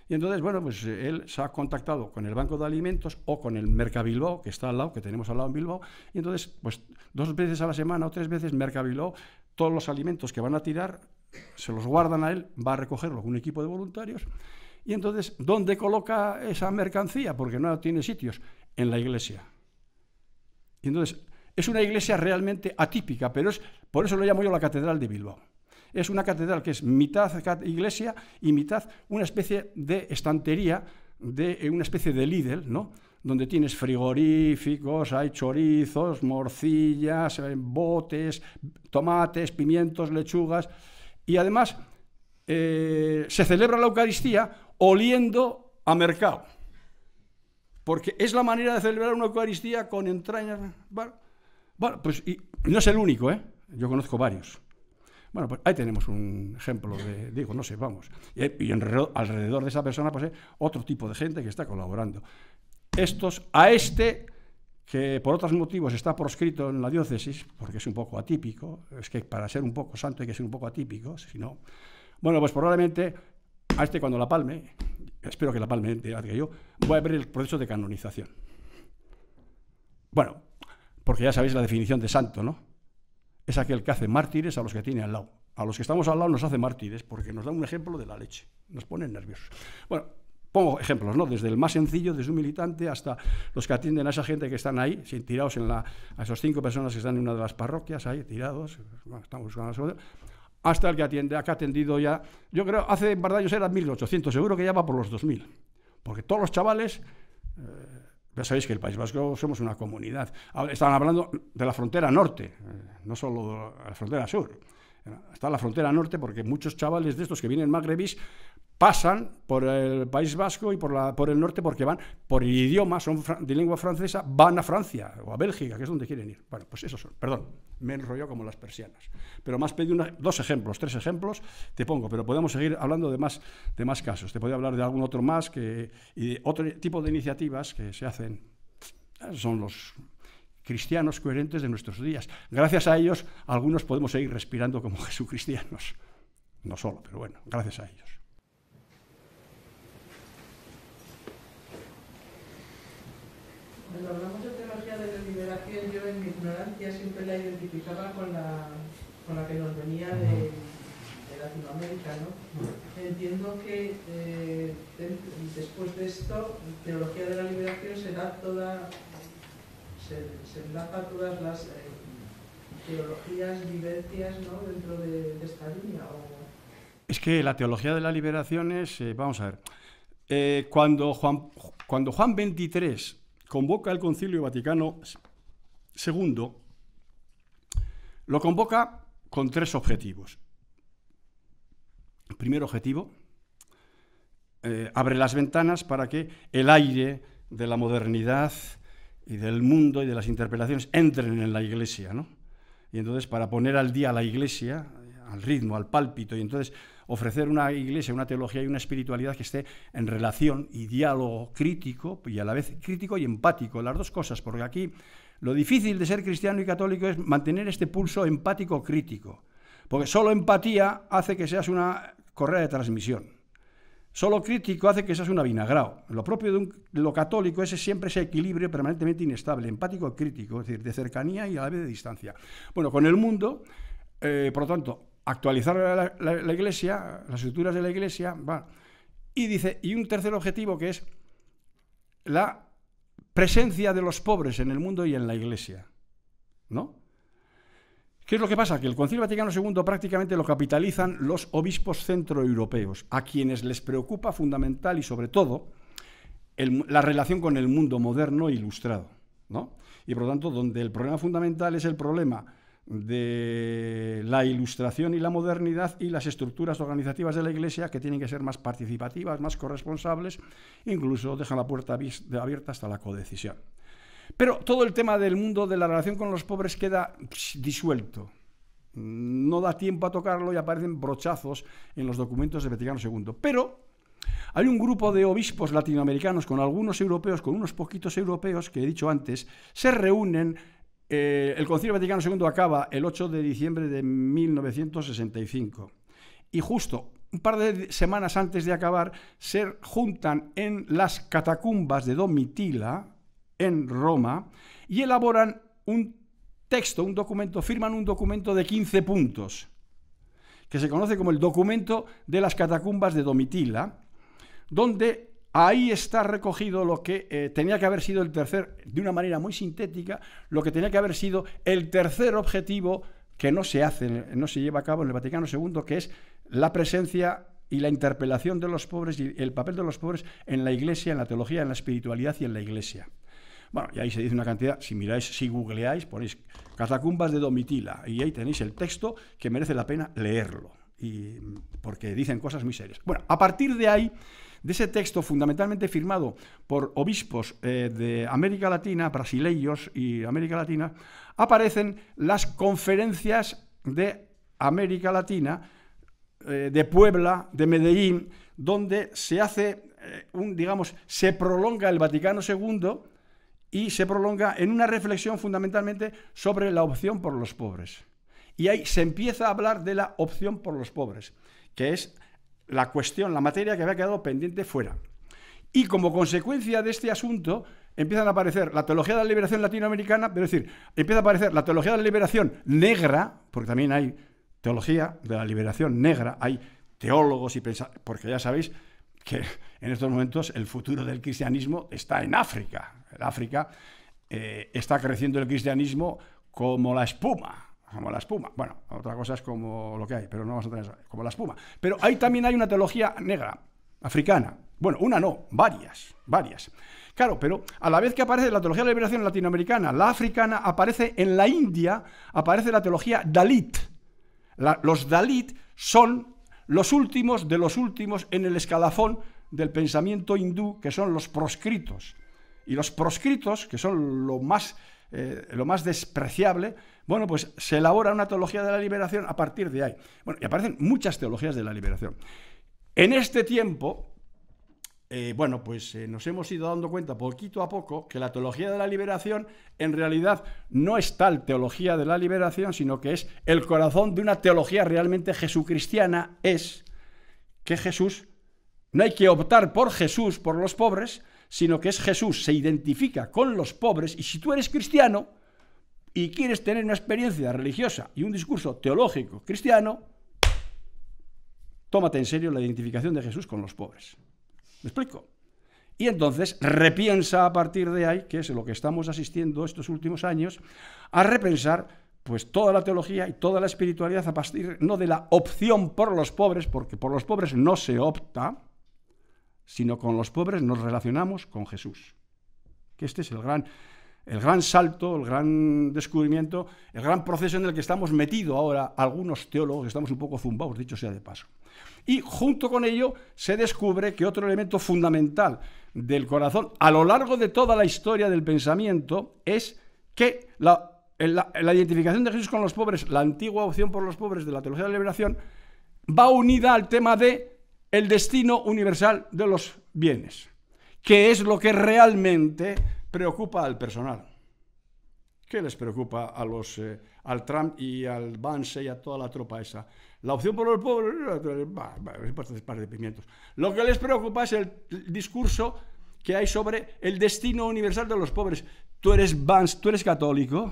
Y entonces, bueno, pues él se ha contactado con el Banco de Alimentos o con el Mercabilbao, que está al lado, que tenemos al lado en Bilbao, y entonces, pues 2 veces a la semana o 3 veces Mercabilbao, todos los alimentos que van a tirar, se los guardan a él, va a recogerlo con un equipo de voluntarios, y entonces, ¿dónde coloca esa mercancía? Porque no tiene sitios, en la iglesia. Y entonces, es una iglesia realmente atípica, pero por eso lo llamo yo la Catedral de Bilbao. Es una catedral que es mitad iglesia y mitad una especie de estantería, una especie de Lidl, ¿no? Donde tienes frigoríficos, hay chorizos, morcillas, botes, tomates, pimientos, lechugas, y además se celebra la Eucaristía oliendo a mercado, porque es la manera de celebrar una Eucaristía con entrañas. Bueno, pues y no es el único, ¿eh? Yo conozco varios. Bueno, pues ahí tenemos un ejemplo no sé, vamos. Y alrededor de esa persona, pues hay otro tipo de gente que está colaborando. Que por otros motivos está proscrito en la diócesis, porque es un poco atípico, es que para ser un poco santo hay que ser un poco atípico, si no. Bueno, pues probablemente a cuando la palme, espero que la palme diga que yo, voy a ver el proceso de canonización. Bueno, porque ya sabéis la definición de santo, ¿no? Es aquel que hace mártires a los que tiene al lado. A los que estamos al lado nos hace mártires porque nos da un ejemplo de la leche. Nos ponen nerviosos. Bueno, pongo ejemplos, ¿no? Desde el más sencillo, desde un militante, hasta los que atienden a esa gente que están ahí, tirados a esas 5 personas que están en una de las parroquias, ahí tirados, bueno, estamos buscando la solución, hasta el que atiende, que ha atendido ya, yo creo, hace un par de años eran 1.800, seguro que ya va por los 2.000. Porque todos los chavales... ya sabéis que el País Vasco somos una comunidad. Estaban hablando de la frontera norte, no solo de la frontera sur. Está la frontera norte porque muchos chavales de estos que vienen magrebís pasan por el País Vasco y por el norte porque van por el idioma, son de lengua francesa, van a Francia o a Bélgica, que es donde quieren ir. Bueno, pues esos son, perdón, me enrolló como las persianas. Pero más pedí 2 ejemplos, 3 ejemplos te pongo, pero podemos seguir hablando de más casos. Te podría hablar de algún otro más y de otro tipo de iniciativas que se hacen. Son los cristianos coherentes de nuestros días. Gracias a ellos, algunos podemos seguir respirando como jesucristianos. No solo, pero bueno, gracias a ellos. Cuando hablamos de teología de la liberación, yo en mi ignorancia siempre la identificaba con la que nos venía de Latinoamérica, ¿no? Entiendo que después de esto, teología de la liberación se enlaza todas las teologías, vivencias, ¿no? Dentro de esta línea. Es que la teología de la liberación es, vamos a ver, cuando Juan XXIII convoca el Concilio Vaticano II, lo convoca con 3 objetivos. El primer objetivo, abre las ventanas para que el aire de la modernidad y del mundo y de las interpelaciones entren en la Iglesia, ¿no? Y entonces, para poner al día a la Iglesia, al ritmo, al pálpito, y entonces ofrecer una Iglesia, una teología y una espiritualidad que esté en relación y diálogo crítico, y a la vez crítico y empático, las 2 cosas, porque aquí lo difícil de ser cristiano y católico es mantener este pulso empático-crítico, porque solo empatía hace que seas una correa de transmisión. Solo crítico hace que seas un avinagrao. Lo propio de lo católico es siempre ese equilibrio permanentemente inestable, empático y crítico, es decir, de cercanía y a la vez de distancia. Bueno, con el mundo, por lo tanto, actualizar la Iglesia, las estructuras de la Iglesia, va. Y un tercer objetivo que es la presencia de los pobres en el mundo y en la Iglesia, ¿no? ¿Qué es lo que pasa? Que el Concilio Vaticano II prácticamente lo capitalizan los obispos centroeuropeos, a quienes les preocupa fundamental y sobre todo la relación con el mundo moderno e ilustrado, ¿no? Y por lo tanto, donde el problema fundamental es el problema de la ilustración y la modernidad y las estructuras organizativas de la Iglesia, que tienen que ser más participativas, más corresponsables, incluso dejan la puerta abierta hasta la codecisión. Pero todo el tema del mundo de la relación con los pobres queda disuelto. no da tiempo a tocarlo y aparecen brochazos en los documentos del Vaticano II. Pero hay un grupo de obispos latinoamericanos con algunos europeos, con unos poquitos europeos que he dicho antes, se reúnen. El Concilio Vaticano II acaba el 8 de diciembre de 1965 y justo un par de semanas antes de acabar se juntan en las catacumbas de Domitila en Roma y elaboran un texto, un documento, firman un documento de 15 puntos que se conoce como el documento de las catacumbas de Domitila, donde ahí está recogido lo que tenía que haber sido de una manera muy sintética, lo que tenía que haber sido el tercer objetivo que no se lleva a cabo en el Vaticano II, que es la presencia y la interpelación de los pobres y el papel de los pobres en la Iglesia, en la teología, en la espiritualidad y en la Iglesia. Bueno, y ahí se dice una cantidad, si googleáis, ponéis Catacumbas de Domitila, y ahí tenéis el texto que merece la pena leerlo, porque dicen cosas muy serias. Bueno, a partir de ahí, de ese texto fundamentalmente firmado por obispos de América Latina, brasileños y América Latina, aparecen las conferencias de América Latina, de Puebla, de Medellín, donde se hace, se prolonga el Vaticano II y se prolonga en una reflexión fundamentalmente sobre la opción por los pobres. Y ahí se empieza a hablar de la opción por los pobres, que es la cuestión, la materia que había quedado pendiente fuera. Y como consecuencia de este asunto empiezan a aparecer la teología de la liberación latinoamericana, pero es decir, empieza a aparecer la teología de la liberación negra, porque también hay teología de la liberación negra, hay teólogos y pensadores, porque ya sabéis que en estos momentos el futuro del cristianismo está en África. En África está creciendo el cristianismo como la espuma. Bueno, otra cosa es como lo que hay, pero no vamos a tener eso, como la espuma. Pero ahí también hay una teología negra, africana. Bueno, una no, varias. Claro, pero a la vez que aparece la teología de la liberación latinoamericana, la africana, aparece en la India, aparece la teología Dalit. Los Dalit son los últimos de los últimos en el escalafón del pensamiento hindú, que son los proscritos. Y los proscritos, que son lo más despreciable, bueno, pues se elabora una teología de la liberación a partir de ahí. Bueno, y aparecen muchas teologías de la liberación. En este tiempo, nos hemos ido dando cuenta poquito a poco que la teología de la liberación en realidad no es tal teología de la liberación, sino que es el corazón de una teología realmente jesucristiana, es que Jesús, no hay que optar por Jesús, por los pobres, sino que es Jesús, se identifica con los pobres, y si tú eres cristiano y quieres tener una experiencia religiosa y un discurso teológico cristiano, tómate en serio la identificación de Jesús con los pobres. ¿Me explico? Y entonces repiensa a partir de ahí, que es lo que estamos asistiendo estos últimos años, a repensar pues toda la teología y toda la espiritualidad a partir no de la opción por los pobres, porque por los pobres no se opta, sino con los pobres nos relacionamos con Jesús. Que este es el gran salto, el gran descubrimiento, el gran proceso en el que estamos metidos ahora algunos teólogos, estamos un poco zumbados, dicho sea de paso. Y junto con ello se descubre que otro elemento fundamental del corazón a lo largo de toda la historia del pensamiento es que la identificación de Jesús con los pobres, la antigua opción por los pobres de la teología de la liberación, va unida al tema de el destino universal de los bienes, que es lo que realmente preocupa al personal. ¿Qué les preocupa a al Trump y al Vance y a toda la tropa esa? La opción por los pobres, de pimientos. Lo que les preocupa es el discurso que hay sobre el destino universal de los pobres. Tú eres Vance, tú eres católico.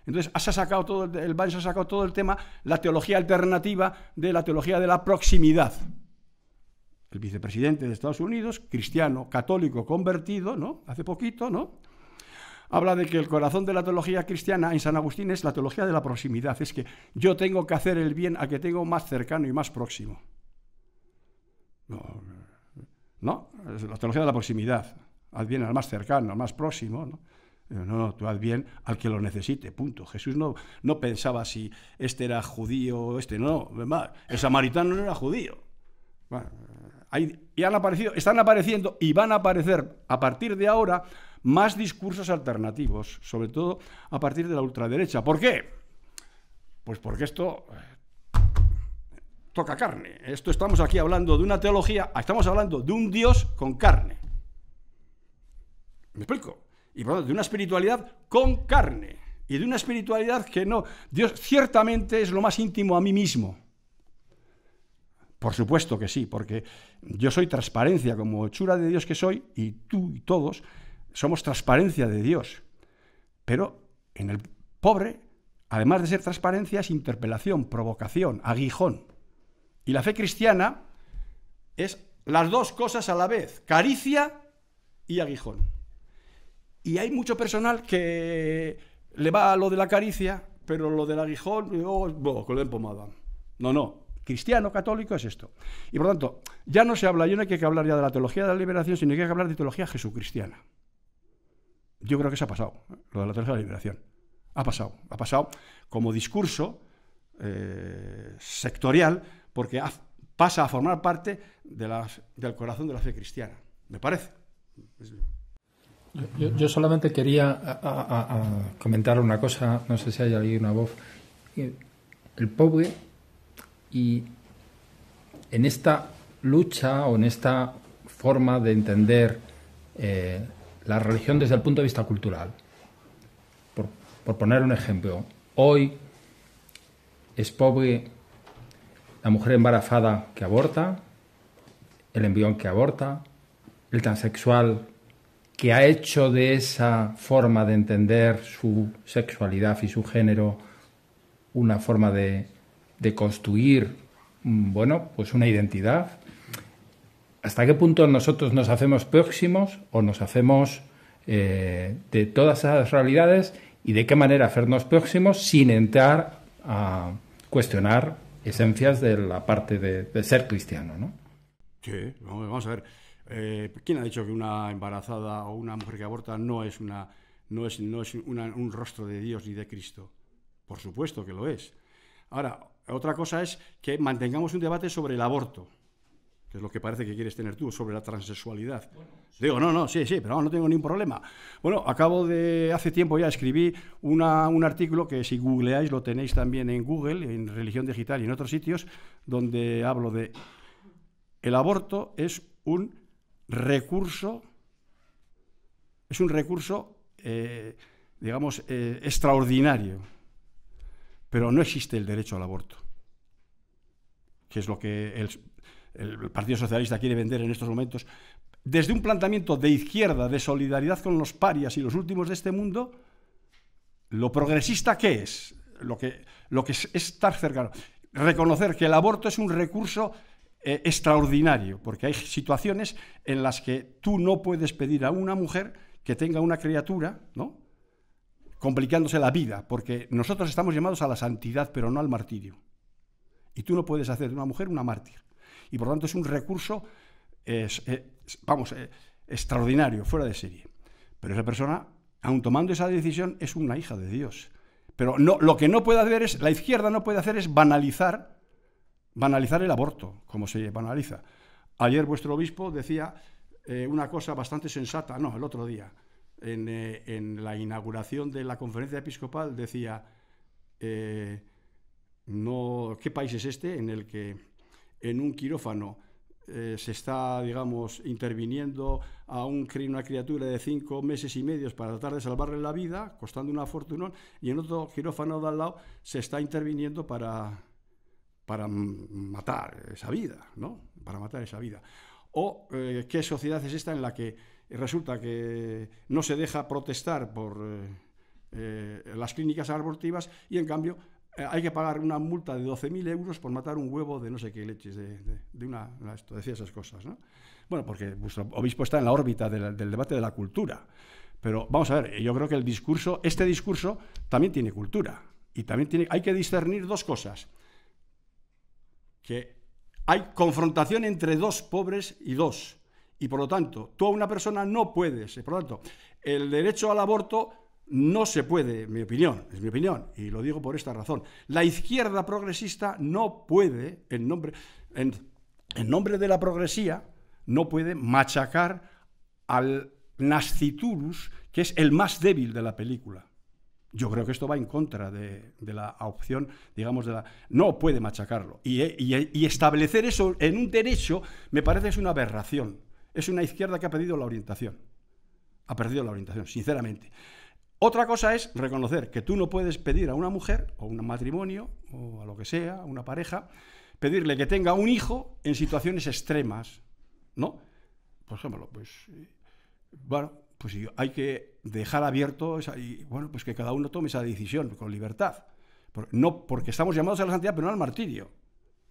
Entonces el Vance ha sacado todo el tema, la teología alternativa de la teología de la proximidad. El vicepresidente de Estados Unidos, cristiano, católico, convertido, ¿no? Hace poquito, ¿no? Habla de que el corazón de la teología cristiana en San Agustín es la teología de la proximidad. Es que yo tengo que hacer el bien al que tengo más cercano y más próximo. No, es la teología de la proximidad. Haz bien al más cercano, al más próximo, ¿no? No, tú haz bien al que lo necesite, punto. Jesús no pensaba si este era judío o este no. El samaritano no era judío. Bueno, están apareciendo y van a aparecer a partir de ahora más discursos alternativos, sobre todo a partir de la ultraderecha. ¿Por qué? Pues porque esto toca carne. Esto estamos aquí hablando de una teología, estamos hablando de un Dios con carne. ¿Me explico? Y por lo tanto, de una espiritualidad con carne. Y de una espiritualidad que no... Dios ciertamente es lo más íntimo a mí mismo. Por supuesto que sí, porque yo soy transparencia, como hechura de Dios que soy, y tú y todos somos transparencia de Dios. Pero en el pobre, además de ser transparencia, es interpelación, provocación, aguijón. Y la fe cristiana es las dos cosas a la vez, caricia y aguijón. Y hay mucho personal que le va a lo de la caricia, pero lo del aguijón, que lo den pomada. No. Cristiano, católico es esto. Y por lo tanto, ya no se habla, no hay que hablar ya de la teología de la liberación, sino que hay que hablar de teología jesucristiana. Yo creo que se ha pasado, lo de la teología de la liberación. Ha pasado como discurso sectorial, porque pasa a formar parte del corazón de la fe cristiana, me parece. Yo solamente quería comentar una cosa, no sé si hay ahí una voz. El pobre, y en esta lucha o en esta forma de entender la religión desde el punto de vista cultural, por poner un ejemplo, hoy es pobre la mujer embarazada que aborta, el embrión que aborta, el transexual que ha hecho de esa forma de entender su sexualidad y su género una forma de construir, bueno, pues una identidad. ¿Hasta qué punto nosotros nos hacemos próximos o nos hacemos de todas esas realidades, y de qué manera hacernos próximos sin entrar a cuestionar esencias de la parte de ser cristiano, ¿no? Sí, vamos a ver. ¿Quién ha dicho que una embarazada o una mujer que aborta no es un rostro de Dios ni de Cristo? Por supuesto que lo es. Ahora, otra cosa es que mantengamos un debate sobre el aborto, que es lo que parece que quieres tener tú, sobre la transexualidad. Bueno, sí. Digo, sí, pero no tengo ningún problema. Bueno, hace tiempo ya escribí un artículo que si googleáis lo tenéis también en Google, en Religión Digital y en otros sitios, donde hablo de el aborto es un recurso, digamos, extraordinario, pero no existe el derecho al aborto, que es lo que el Partido Socialista quiere vender en estos momentos, desde un planteamiento de izquierda, de solidaridad con los parias y los últimos de este mundo. Lo progresista, ¿qué es? Lo que es estar cercano. Reconocer que el aborto es un recurso extraordinario, porque hay situaciones en las que tú no puedes pedir a una mujer que tenga una criatura, ¿no?, complicándose la vida, porque nosotros estamos llamados a la santidad, pero no al martirio. Y tú no puedes hacer de una mujer una mártir. Y por lo tanto es un recurso, extraordinario, fuera de serie. Pero esa persona, aun tomando esa decisión, es una hija de Dios. Pero no, lo que no puede hacer es, la izquierda no puede hacer es banalizar el aborto, como se banaliza. Ayer vuestro obispo decía una cosa bastante sensata, el otro día, en la inauguración de la conferencia episcopal, decía, ¿qué país es este en el que en un quirófano se está, digamos, interviniendo a una criatura de 5 meses y medio para tratar de salvarle la vida, costando una fortuna, y en otro quirófano de al lado se está interviniendo para matar esa vida, ¿no? Para matar esa vida. O qué sociedad es esta en la que resulta que no se deja protestar por las clínicas abortivas y en cambio hay que pagar una multa de 12.000 euros por matar un huevo de no sé qué leches, decía esas cosas, ¿no? Bueno, porque vuestro obispo está en la órbita del debate de la cultura. Pero vamos a ver, yo creo que este discurso también tiene cultura. Y también hay que discernir dos cosas. Que hay confrontación entre dos pobres y dos. Y por lo tanto, tú a una persona no puedes. Por lo tanto, el derecho al aborto no se puede, es mi opinión, y lo digo por esta razón. La izquierda progresista no puede, en nombre de la progresía, no puede machacar al nasciturus, que es el más débil de la película. Yo creo que esto va en contra de la opción, digamos, no puede machacarlo. Y establecer eso en un derecho me parece que es una aberración. Es una izquierda que ha perdido la orientación. Ha perdido la orientación, sinceramente. Otra cosa es reconocer que tú no puedes pedir a una mujer, o un matrimonio, o a lo que sea, a una pareja, pedirle que tenga un hijo en situaciones extremas, ¿no? Por ejemplo, pues hay que dejar abierto pues que cada uno tome esa decisión con libertad. No porque estamos llamados a la santidad, pero no al martirio.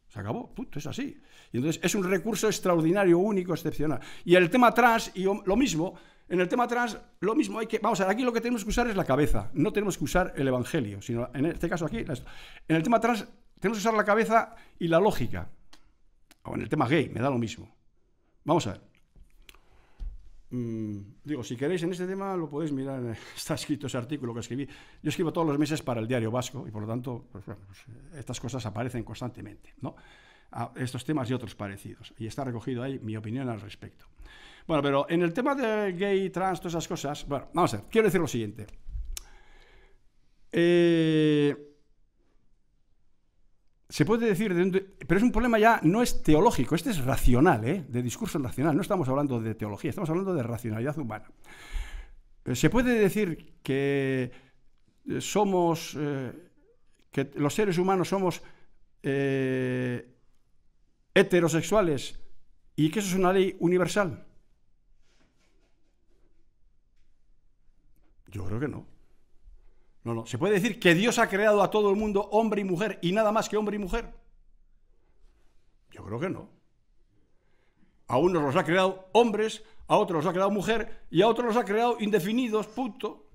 Se acabó, punto, es así. Y entonces es un recurso extraordinario, único, excepcional. Y el tema trans, y lo mismo, en el tema trans, lo mismo, vamos a ver, aquí lo que tenemos que usar es la cabeza, no tenemos que usar el evangelio, sino en este caso aquí, en el tema trans tenemos que usar la cabeza y la lógica. O en el tema gay, me da lo mismo. Vamos a ver. Digo, si queréis en este tema lo podéis mirar, está escrito ese artículo que escribí. Yo escribo todos los meses para el Diario Vasco y por lo tanto estas cosas aparecen constantemente, ¿no? Estos temas y otros parecidos, y está recogido ahí mi opinión al respecto. Bueno, pero en el tema de gay, trans, todas esas cosas, bueno, vamos a ver, quiero decir lo siguiente. Se puede decir, pero es un problema ya, no es teológico, este es racional, de discurso racional, no estamos hablando de teología, estamos hablando de racionalidad humana. Se puede decir que somos, que los seres humanos somos heterosexuales y que eso es una ley universal. Yo creo que no. No. ¿Se puede decir que Dios ha creado a todo el mundo hombre y mujer y nada más que hombre y mujer? Yo creo que no. A unos los ha creado hombres, a otros los ha creado mujer y a otros los ha creado indefinidos, punto.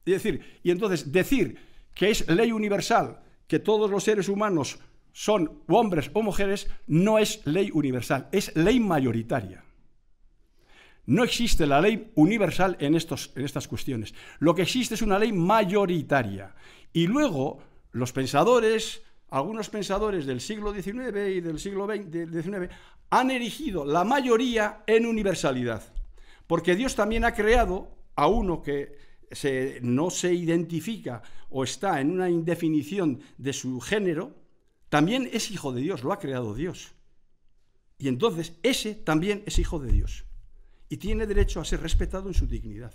Y entonces decir que es ley universal, que todos los seres humanos son hombres o mujeres, no es ley universal, es ley mayoritaria. No existe la ley universal en estas cuestiones. Lo que existe es una ley mayoritaria. Y luego los pensadores, algunos pensadores del siglo XIX y del siglo XIX, han erigido la mayoría en universalidad. Porque Dios también ha creado a uno que no se identifica o está en una indefinición de su género, también es hijo de Dios, lo ha creado Dios. Y entonces ese también es hijo de Dios. Y tiene derecho a ser respetado en su dignidad.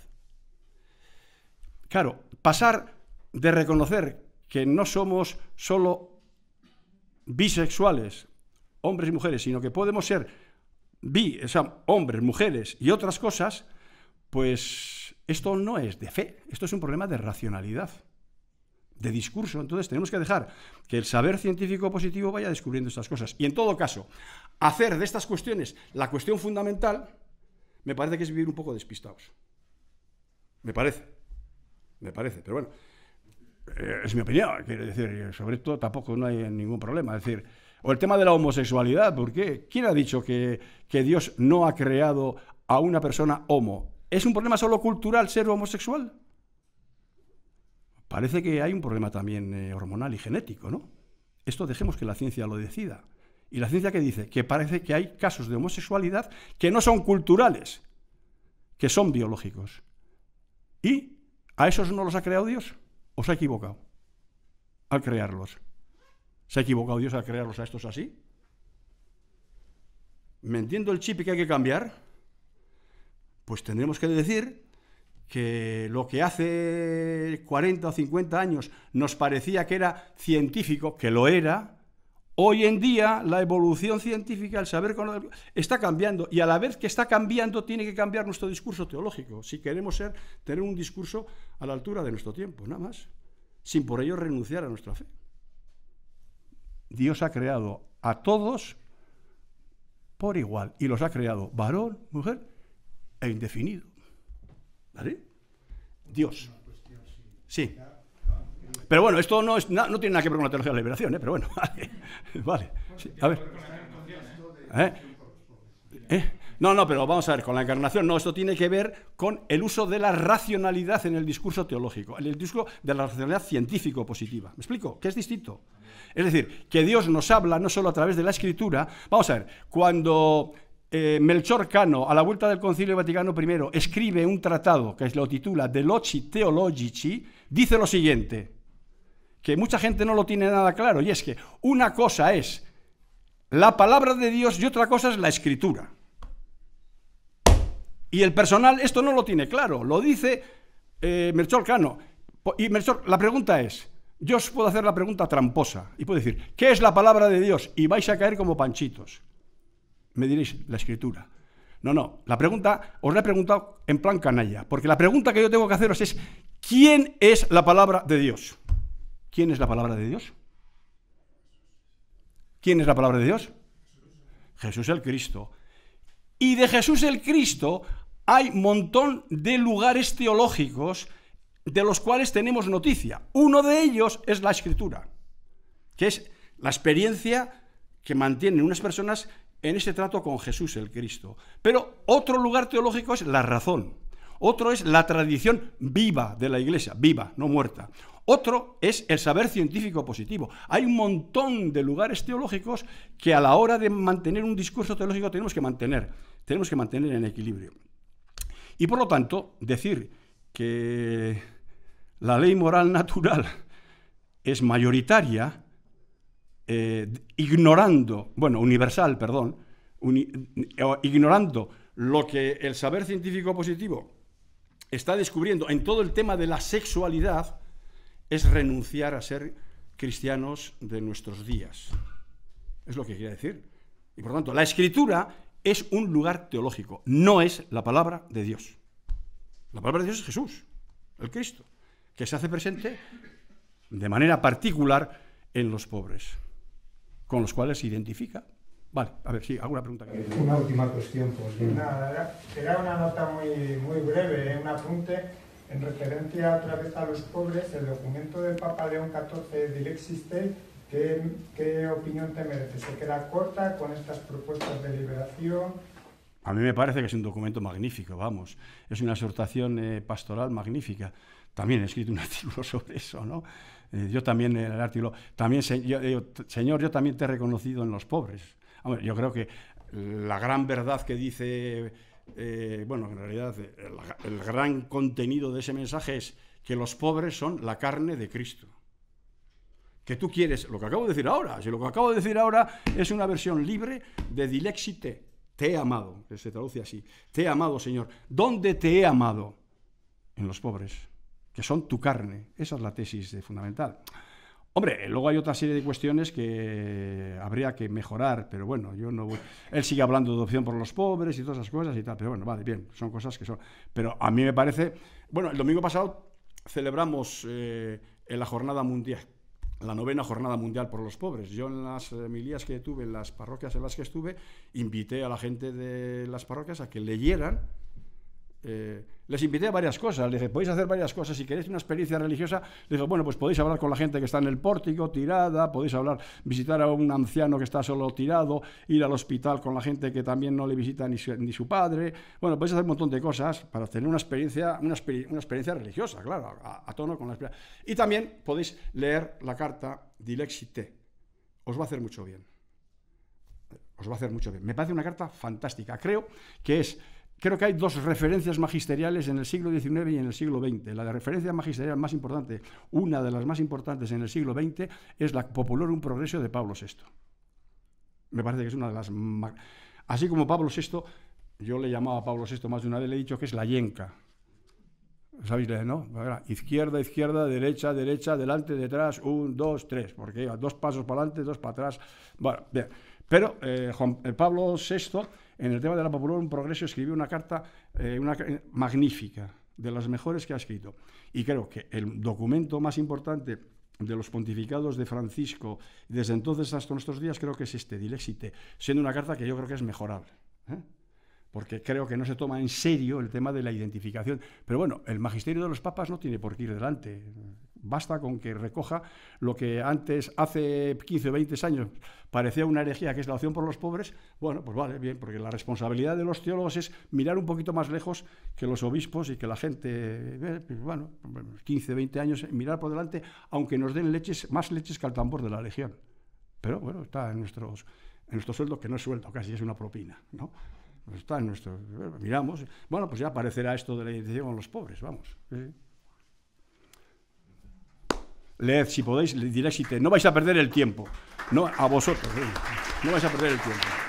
Claro, pasar de reconocer que no somos solo bisexuales, hombres y mujeres, sino que podemos ser hombres, mujeres y otras cosas, pues esto no es de fe, esto es un problema de racionalidad, de discurso. Entonces tenemos que dejar que el saber científico positivo vaya descubriendo estas cosas. Y en todo caso, hacer de estas cuestiones la cuestión fundamental, me parece que es vivir un poco despistados. Me parece, pero bueno, es mi opinión, quiero decir, sobre esto tampoco no hay ningún problema. Es decir, o el tema de la homosexualidad, ¿por qué? ¿Quién ha dicho que Dios no ha creado a una persona homo? ¿Es un problema solo cultural ser homosexual? Parece que hay un problema también hormonal y genético, ¿no? Esto dejemos que la ciencia lo decida. Y la ciencia que dice que parece que hay casos de homosexualidad que no son culturales, que son biológicos. ¿Y a esos no los ha creado Dios? ¿O se ha equivocado al crearlos? ¿Se ha equivocado Dios al crearlos a estos así? ¿Me entiendo el chip que hay que cambiar? Pues tendremos que decir que lo que hace 40 o 50 años nos parecía que era científico, que lo era, hoy en día la evolución científica, el saber está cambiando, y a la vez que está cambiando tiene que cambiar nuestro discurso teológico, si queremos tener un discurso a la altura de nuestro tiempo, nada más, sin por ello renunciar a nuestra fe. Dios ha creado a todos por igual, y los ha creado varón, mujer e indefinido. ¿Vale? Dios. Sí. Pero bueno, esto no tiene nada que ver con la teología de la liberación, pero bueno, vale. Sí, a ver. No, pero vamos a ver, con la encarnación no, esto tiene que ver con el uso de la racionalidad en el discurso teológico, en el discurso de la racionalidad científico-positiva. ¿Me explico? Que es distinto. Es decir, que Dios nos habla no solo a través de la Escritura. Vamos a ver, cuando Melchor Cano, a la vuelta del Concilio Vaticano I, escribe un tratado que lo titula De Loci Theologici, dice lo siguiente, que mucha gente no lo tiene nada claro, y es que una cosa es la palabra de Dios y otra cosa es la Escritura. Y el personal esto no lo tiene claro, lo dice Melchor Cano. Y Melchor, la pregunta es, yo os puedo hacer la pregunta tramposa y puedo decir, ¿qué es la palabra de Dios? Y vais a caer como panchitos. Me diréis, la Escritura. No, la pregunta os la he preguntado en plan canalla, porque la pregunta que yo tengo que haceros es, ¿quién es la palabra de Dios? ¿Quién es la palabra de Dios? ¿Quién es la palabra de Dios? Jesús el Cristo. Y de Jesús el Cristo hay un montón de lugares teológicos de los cuales tenemos noticia. Uno de ellos es la Escritura, que es la experiencia que mantienen unas personas en este trato con Jesús el Cristo. Pero otro lugar teológico es la razón. Otro es la tradición viva de la Iglesia, viva, no muerta. Otro es el saber científico positivo. Hay un montón de lugares teológicos que a la hora de mantener un discurso teológico tenemos que mantener en equilibrio. Y por lo tanto, decir que la ley moral natural es mayoritaria, ignorando lo que el saber científico positivo está descubriendo en todo el tema de la sexualidad, es renunciar a ser cristianos de nuestros días. Es lo que quiere decir. Y por lo tanto, la Escritura es un lugar teológico, no es la palabra de Dios. La palabra de Dios es Jesús, el Cristo, que se hace presente de manera particular en los pobres, con los cuales se identifica. Vale, a ver, sí, alguna pregunta. Una última cuestión, pues. Nada, era una nota muy breve, un apunte en referencia otra vez a los pobres. El documento del Papa León XIV, Dilexis Te, ¿qué opinión te merece? ¿Se queda corta con estas propuestas de liberación? A mí me parece que es un documento magnífico, vamos. Es una exhortación pastoral magnífica. También he escrito un artículo sobre eso, ¿no? Yo también, en el artículo, también, Señor, yo también te he reconocido en los pobres. Hombre, yo creo que la gran verdad que dice, en realidad, el gran contenido de ese mensaje es que los pobres son la carne de Cristo. Que tú quieres, lo que acabo de decir ahora, si lo que acabo de decir ahora es una versión libre de Dilexis Te, te he amado, que se traduce así, te he amado, Señor. ¿Dónde te he amado? En los pobres, que son tu carne. Esa es la tesis fundamental. Hombre, luego hay otra serie de cuestiones que habría que mejorar, pero bueno, yo no voy. Él sigue hablando de adopción por los pobres y todas esas cosas y tal, pero bueno, vale, bien, son cosas que son. Pero a mí me parece. Bueno, el domingo pasado celebramos en la jornada mundial, la 9ª jornada mundial por los pobres. Yo en las homilías que tuve, en las parroquias en las que estuve, invité a la gente de las parroquias a que leyeran. Les invité a varias cosas, les dije, podéis hacer varias cosas, si queréis una experiencia religiosa, les dije, bueno, pues podéis hablar con la gente que está en el pórtico, tirada, podéis visitar a un anciano que está solo tirado, ir al hospital con la gente que también no le visita ni su padre, bueno, podéis hacer un montón de cosas para tener una experiencia religiosa, claro, a tono con la experiencia. Y también podéis leer la carta Dilexis Te, os va a hacer mucho bien, me parece una carta fantástica, creo que hay dos referencias magisteriales en el siglo XIX y en el siglo XX. La referencia magisterial más importante, una de las más importantes en el siglo XX, es la Populorum Progressio de Pablo VI. Me parece que es una de las... Así como Pablo VI, yo le llamaba a Pablo VI más de una vez, le he dicho que es la yenca. ¿Sabéis, no? Izquierda, izquierda, derecha, derecha, delante, detrás, 1, 2, 3, porque iba 2 pasos para adelante, 2 para atrás. Bueno, bien. Pero Pablo VI, en el tema de la Populorum Progressio, escribió una carta magnífica, de las mejores que ha escrito. Y creo que el documento más importante de los pontificados de Francisco, desde entonces hasta nuestros días, creo que es este, Dilexis Te, siendo una carta que yo creo que es mejorable, porque creo que no se toma en serio el tema de la identificación. Pero bueno, el magisterio de los papas no tiene por qué ir delante. Basta con que recoja lo que antes, hace 15 o 20 años, parecía una herejía, que es la opción por los pobres. Bueno, pues vale, bien, porque la responsabilidad de los teólogos es mirar un poquito más lejos que los obispos y que la gente, 15, 20 años, mirar por delante, aunque nos den más leches que al tambor de la legión. Pero bueno, está en nuestro sueldo, que no es sueldo, casi es una propina, ¿no? Está en nuestro... Miramos, bueno, pues ya aparecerá esto de la identificación con los pobres, vamos. ¿Sí? leed si podéis, Dilexite, no vais a perder el tiempo, no a vosotros, no vais a perder el tiempo.